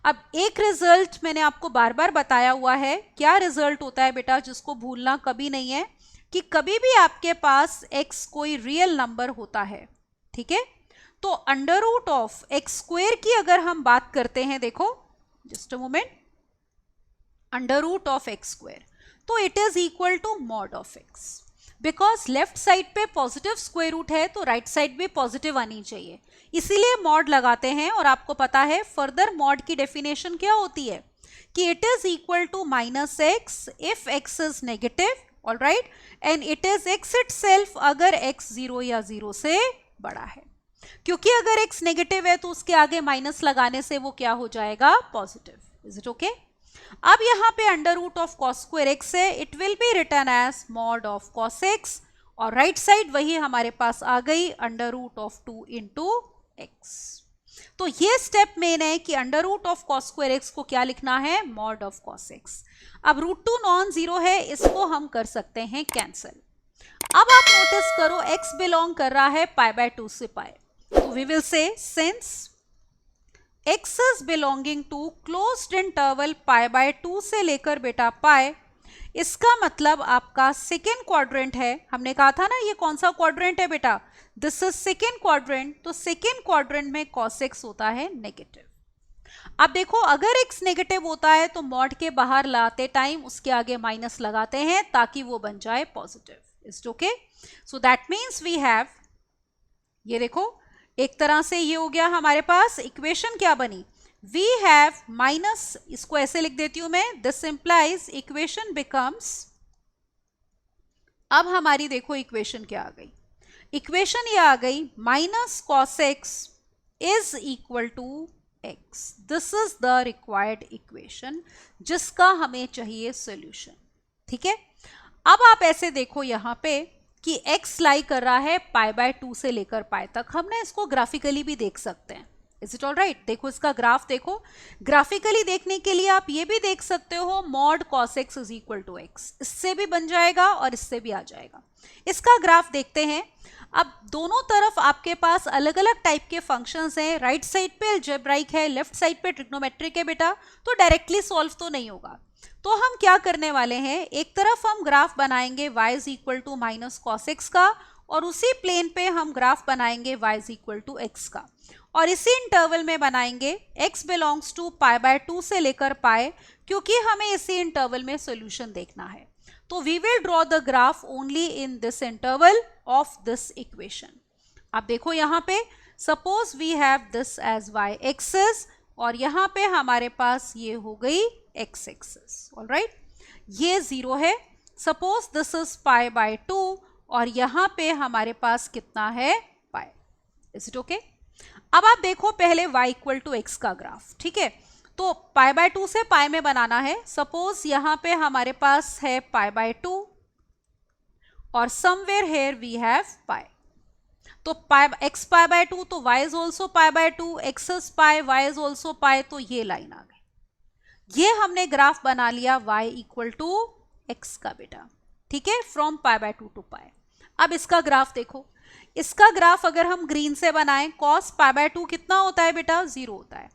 अब एक रिजल्ट मैंने आपको बार बार बताया हुआ है, क्या रिजल्ट होता है बेटा जिसको भूलना कभी नहीं है, कि कभी भी आपके पास x कोई रियल नंबर होता है, ठीक है, तो √x² की अगर हम बात करते हैं, देखो जस्ट अ मोमेंट, √x², तो it is equal to mod of x। Because left side पे पॉजिटिव स्क्वायर रूट है तो राइट साइड भी पॉजिटिव आनी चाहिए, इसीलिए मॉड लगाते हैं। और आपको पता है फर्दर मॉड की डेफिनेशन क्या होती है कि it is equal to -x if x is negative, all right, and it is x itself अगर x 0 या 0 से बड़ा है। क्योंकि अगर x नेगेटिव है तो उसके आगे माइनस लगाने से वो क्या हो जाएगा, पॉजिटिव। Is it okay? अब यहाँ पे √cos square x है, it will be written as mod of cos x, और राइट साइड वही हमारे पास आ गई √2 into x। तो ये स्टेप मेन है कि √cos square x को क्या लिखना है, mod of cos x। अब √2 नॉन जीरो है, इसको हम कर सकते हैं कैंसिल। अब आप नोटिस करो x बिलोंग कर रहा है π/2 से π, तो we will say since x is belonging to closed interval π/2 से लेकर बेटा π, इसका मतलब आपका सेकेंड क्वाड्रेंट है, हमने कहा था ना ये कौन सा क्वाड्रेंट है बेटा, दिस इज सेकेंड क्वाड्रेंट, तो सेकेंड क्वाड्रेंट में cos x होता है नेगेटिव। अब देखो अगर x नेगेटिव होता है तो मॉड के बाहर लाते टाइम उसके आगे माइनस लगाते हैं ताकि वो बन जाए positive. Is okay? So that means we have, ये देखो एक तरह से ये हो गया हमारे पास इक्वेशन क्या बनी, वी हैव माइनस, इसको ऐसे लिख देती हूं मैं, दिस इंप्लाइज इक्वेशन बिकम्स, अब हमारी देखो इक्वेशन क्या आ गई, इक्वेशन ये आ गई minus cos x is equal to x। This is the required equation जिसका हमें चाहिए सॉल्यूशन। ठीक है, अब आप ऐसे देखो यहां पे कि x लाई कर रहा है π/2 से लेकर π तक, हम ना इसको ग्राफिकली भी देख सकते हैं। Is it all right? देखो इसका ग्राफ देखो, ग्राफिकली देखने के लिए आप ये भी देख सकते हो mod cos x is equal to x, इससे भी बन जाएगा और इससे भी आ जाएगा। इसका ग्राफ देखते हैं। अब दोनों तरफ आपके पास अलग अलग टाइप के फंक्शंस हैं, राइट साइड पे अलजेब्राइक है, लेफ्ट साइड पे ट्रिग्नोमेट्रिक है बेटा, तो डायरेक्टली सॉल्व तो नहीं होगा। तो हम क्या करने वाले हैं, एक तरफ हम ग्राफ बनाएंगे y is equal to minus cos x का, और उसी प्लेन पे हम ग्राफ बनाएंगे y is equal to x का, और इसी इंटरवल में बनाएंगे x बिलोंग्स टू π/2 से लेकर π, क्योंकि हमें इसी इंटरवल में सॉल्यूशन देखना है। तो we will draw the graph only in this interval of this equation. अब देखो यहाँ पे suppose we have this as y axis, और यहाँ पे हमारे पास ये हो गई x एक्सिस। ऑलराइट, ये 0 है, सपोज दिस इज π/2, और यहाँ पे हमारे पास कितना है π। Is it okay? अब आप देखो पहले y इक्वल टू x का ग्राफ। ठीक है, तो π/2 से π में बनाना है। सपोज यहाँ पे हमारे पास है π/2 और समवेयर हेयर वी हैव π, तो x π/2, तो y is also π/2, x is π, y is also π, तो ये लाइन आ गई। ये हमने ग्राफ बना लिया y इक्वल टू x का बेटा। ठीक है, फ्रॉम π/2 टू π। अब इसका ग्राफ देखो, इसका ग्राफ अगर हम ग्रीन से बनाएं, cos π/2 कितना होता है बेटा, 0 होता है।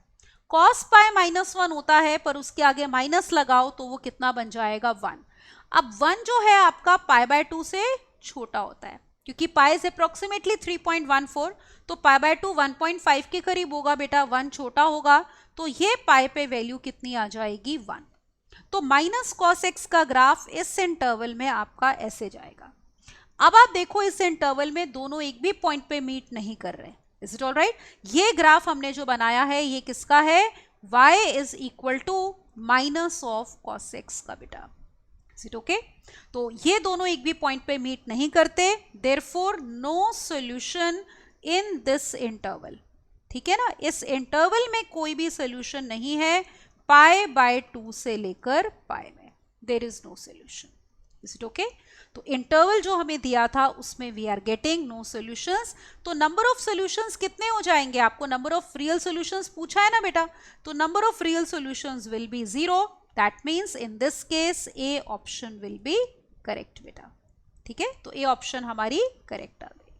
cos π -1 होता है, पर उसके आगे माइनस लगाओ तो वो कितना बन जाएगा, 1। अब 1 जो है आपका π/2 से छोटा होता है, क्योंकि π इज अप्रोक्सीमेटली 3.14, तो π/2 1.5 के करीब होगा बेटा, 1 छोटा होगा, तो ये π पे वैल्यू कितनी आ जाएगी, 1। तो माइनस cos x का ग्राफ इस इंटरवल में आपका ऐसे जाएगा। अब आप देखो इस इंटरवल में दोनों एक भी पॉइंट पे मीट नहीं कर रहे। Is it all right? ये ग्राफ हमने जो बनाया है ये किसका है, y is equal to minus of cos x का बेटा। Is it okay? तो ये दोनों एक भी पॉइंट पे मीट नहीं करते, therefore no solution in this interval. ठीक है ना, इस इंटरवल में कोई भी सॉल्यूशन नहीं है, π/2 से लेकर π में there is no solution. Is it okay? तो इंटरवल जो हमें दिया था उसमें we are getting no solutions. तो नंबर ऑफ सॉल्यूशंस कितने हो जाएंगे, आपको नंबर ऑफ रियल सॉल्यूशंस पूछा है ना बेटा, तो number of real solutions will be 0। That means in this case A option will be correct बेटा। ठीक है, तो ए ऑप्शन हमारी करेक्ट आ गई।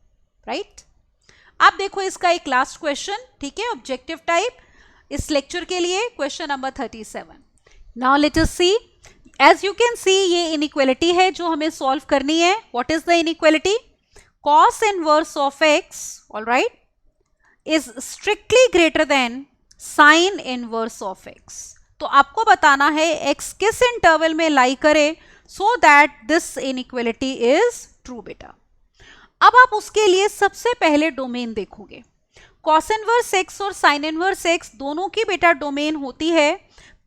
राइट, अब देखो इसका एक लास्ट क्वेश्चन। ठीक है, ऑब्जेक्टिव टाइप इस लेक्चर के लिए, question number 37। Now let us see, as you can see ये इनइक्वालिटी है जो हमें सॉल्व करनी है। What is the inequality, cos inverse of x, all right, is strictly greater than sin inverse of x। तो आपको बताना है x किस इंटरवल में लाई करे so that this inequality is true बेटा। अब आप उसके लिए सबसे पहले डोमेन देखोगे। cos इनवर्स x और sin इनवर्स x दोनों की बेटा डोमेन होती है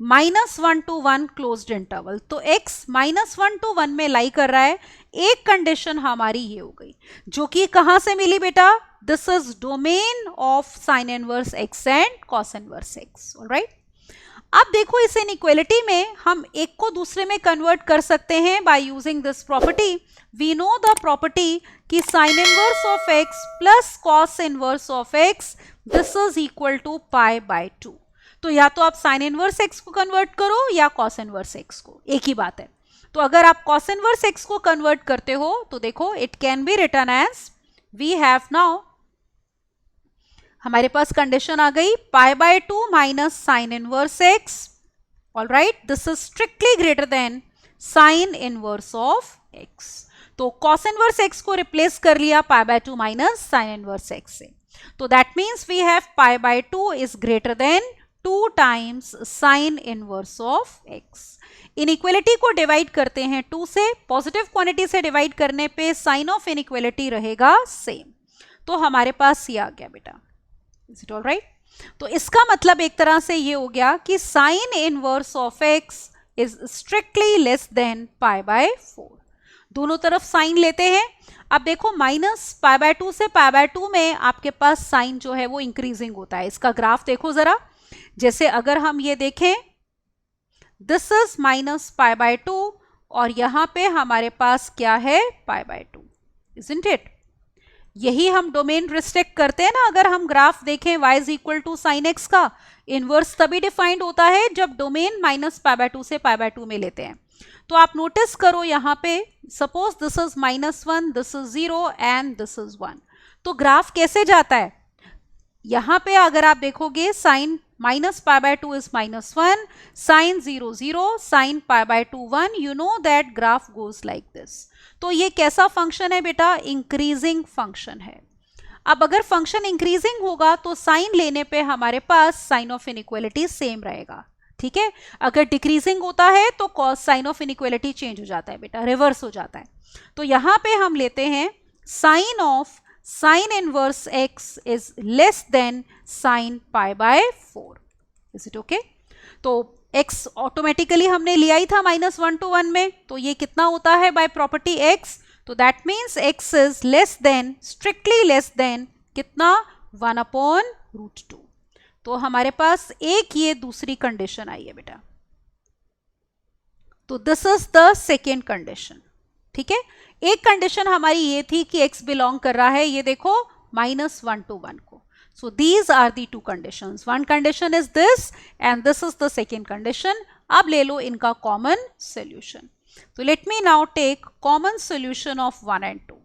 -1 to 1 क्लोज्ड इंटरवल। तो x -1 to 1 में लाई कर रहा है। एक कंडीशन हमारी ये हो गई, जो कि कहां से मिली बेटा, this is domain of sin inverse x and cos inverse x। Alright, अब देखो इस इनइक्वालिटी में हम एक को दूसरे में कन्वर्ट कर सकते हैं by using this property. We know the property कि sin inverse of x plus cos inverse of x this is equal to π/2। तो या तो आप sin इनवर्स x को कन्वर्ट करो या cos इनवर्स x को, एक ही बात है। तो अगर आप cos इनवर्स x को कन्वर्ट करते हो तो देखो it can be written as, we have now, हमारे पास कंडीशन आ गई π/2 minus sin inverse x। Alright, this is strictly greater than sine inverse of x। तो cos इनवर्स x को रिप्लेस कर लिया pi by 2 minus sine inverse x से। तो that means we have pi by 2 is greater than 2 times sign inverse of x। Inequality को divide करते हैं 2 से, पॉजिटिव क्वांटिटी से डिवाइड करने पे साइन ऑफ इनइक्वालिटी रहेगा सेम। तो हमारे पास ये आ गया बेटा। Is it all right? तो इसका मतलब एक तरह से ये हो गया कि sine inverse of x is strictly less than pi by 4। दोनों तरफ साइन लेते हैं। अब देखो माइनस पाई बाय 2 से पाई बाय 2 में आपके पास साइन जो है वो इंक्रीजिंग होता है। इसका ग्राफ देखो जरा, जैसे अगर हम ये देखें, this is minus pi by 2 और यहां पे हमारे पास क्या है, पाई बाय 2, इजंट इट? यही हम डोमेन रिस्ट्रिक्ट करते हैं ना। अगर हम ग्राफ देखें y is equal to sine x का, इनवर्स तभी डिफाइंड होता है जब डोमेन माइनस पाई बाय 2 से पाई बाय 2 में लेते हैं। तो आप नोटिस करो यहाँ पे, suppose this is -1, this is 0 and this is 1। तो ग्राफ कैसे जाता है? यहाँ पे अगर आप देखोगे sine minus pi by 2 is -1, sine 0 0, sine pi by 2 1, you know that graph goes like this. तो ये कैसा फंक्शन है बेटा? इंक्रीजिंग फंक्शन है। अब अगर फंक्शन इंक्रीजिंग होगा तो साइन लेने पे हमारे पास साइन ऑफ इनइक्वालिटी सेम रहेगा, ठीक है। अगर डिक्रीजिंग होता है तो cos sine of inequality change हो जाता है बेटा, रिवर्स हो जाता है। तो यहां पे हम लेते हैं sine of sine inverse x is less than sine pi by 4। Is it okay? तो x ऑटोमेटिकली हमने लिया ही था -1 to 1 में, तो ये कितना होता है बाय प्रॉपर्टी x? तो that means x is less then, strictly less than कितना, 1/√2। तो हमारे पास एक ये दूसरी कंडीशन आई है बेटा। तो this is the second condition, ठीक है। एक कंडीशन हमारी ये थी कि x बिलोंग कर रहा है, ये देखो -1 to 1 को। So these are the two conditions. One condition is this and this is the second condition. अब ले लो इनका common solution. So let me now take common solution of 1 and 2.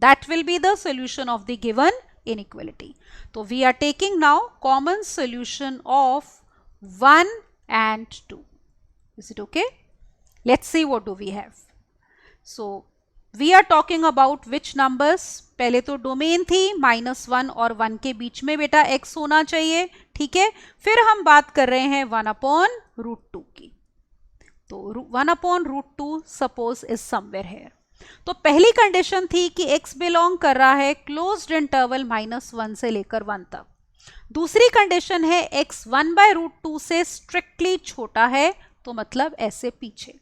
That will be the solution of the given inequality. So we are taking now common solution of 1 and 2. Is it okay? Let's see what do we have. So we are talking about which numbers? पहले तो domain थी -1 और 1 के बीच में बेटा x होना चाहिए, ठीक है। फिर हम बात कर रहे हैं 1/√2 की। तो 1/√2 सपोज इज समवेयर हियर। तो पहली कंडीशन थी कि x बिलोंग कर रहा है क्लोज्ड इंटरवल -1 से लेकर 1 तक। दूसरी कंडीशन है x 1/√2 से स्ट्रिक्टली छोटा है, तो मतलब ऐसे पीछे।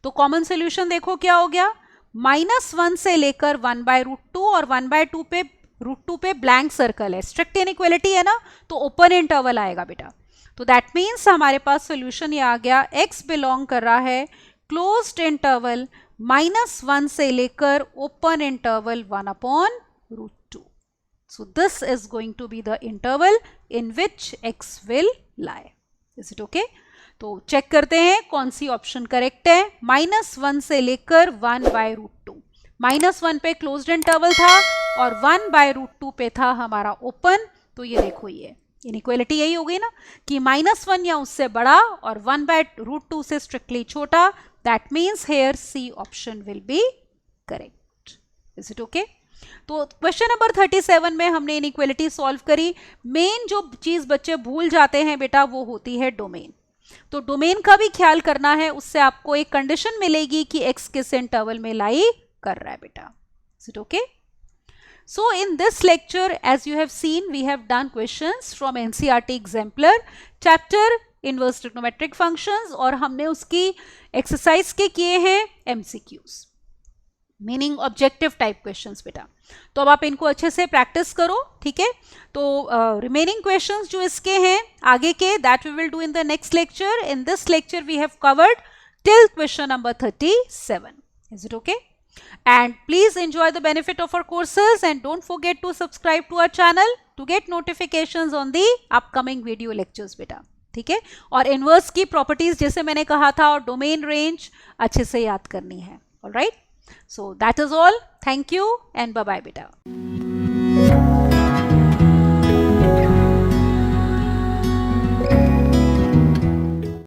तो कॉमन सोल्यूशन देखो क्या हो गया, -1 से लेकर 1/√2 और 1/2 पे √2 पे ब्लैंक सर्कल है, स्ट्रिक्ट इनइक्वालिटी है ना, तो ओपन इंटरवल आएगा बेटा। तो दैट मीन्स हमारे पास सोल्यूशन ये आ गया, x बिलोंग कर रहा है क्लोज्ड इंटरवल -1 से लेकर open interval 1/√2। So this is going to be the interval in which x will lie. Is it okay? तो चेक करते हैं कौन सी ऑप्शन करेक्ट है। -1 से लेकर 1/√2, -1 पे क्लोज्ड इंटरवल था और 1/√2 पे था हमारा ओपन। तो ये देखो, ये इनइक्वालिटी यही हो गई ना कि -1 या उससे बड़ा और 1/√2 से स्ट्रिक्टली छोटा। That means here C option will be correct. Is it okay? तो क्वेश्चन नंबर 37 में हमने इनइक्वालिटी सॉल्व करी। मेन जो चीज बच्चे भूल जाते हैं बेटा वो होती है डोमेन। तो डोमेन का भी ख्याल करना है, उससे आपको एक कंडीशन मिलेगी कि x किस इंटरवल में लाई कर रहा है बेटा। Is it okay? So in this lecture as you have seen we have done questions from NCERT exemplar chapter inverse trigonometric functions, और हमने उसकी एक्सरसाइज के किए हैं MCQs, meaning objective type questions बेटा। तो अब आप इनको अच्छे से प्रैक्टिस करो, ठीक है। तो रिमेनिंग क्वेश्चंस जो इसके हैं आगे के, that we will do in the next lecture. In this lecture we have covered till question number 37। Is it okay? And please enjoy the benefit of our courses and don't forget to subscribe to our channel to get notifications on the upcoming video lectures बेटा, ठीक है। और inverse की properties जैसे मैंने कहा था और डोमेन रेंज अच्छे से याद करनी है। Alright, so that is all. Thank you and bye bye beta.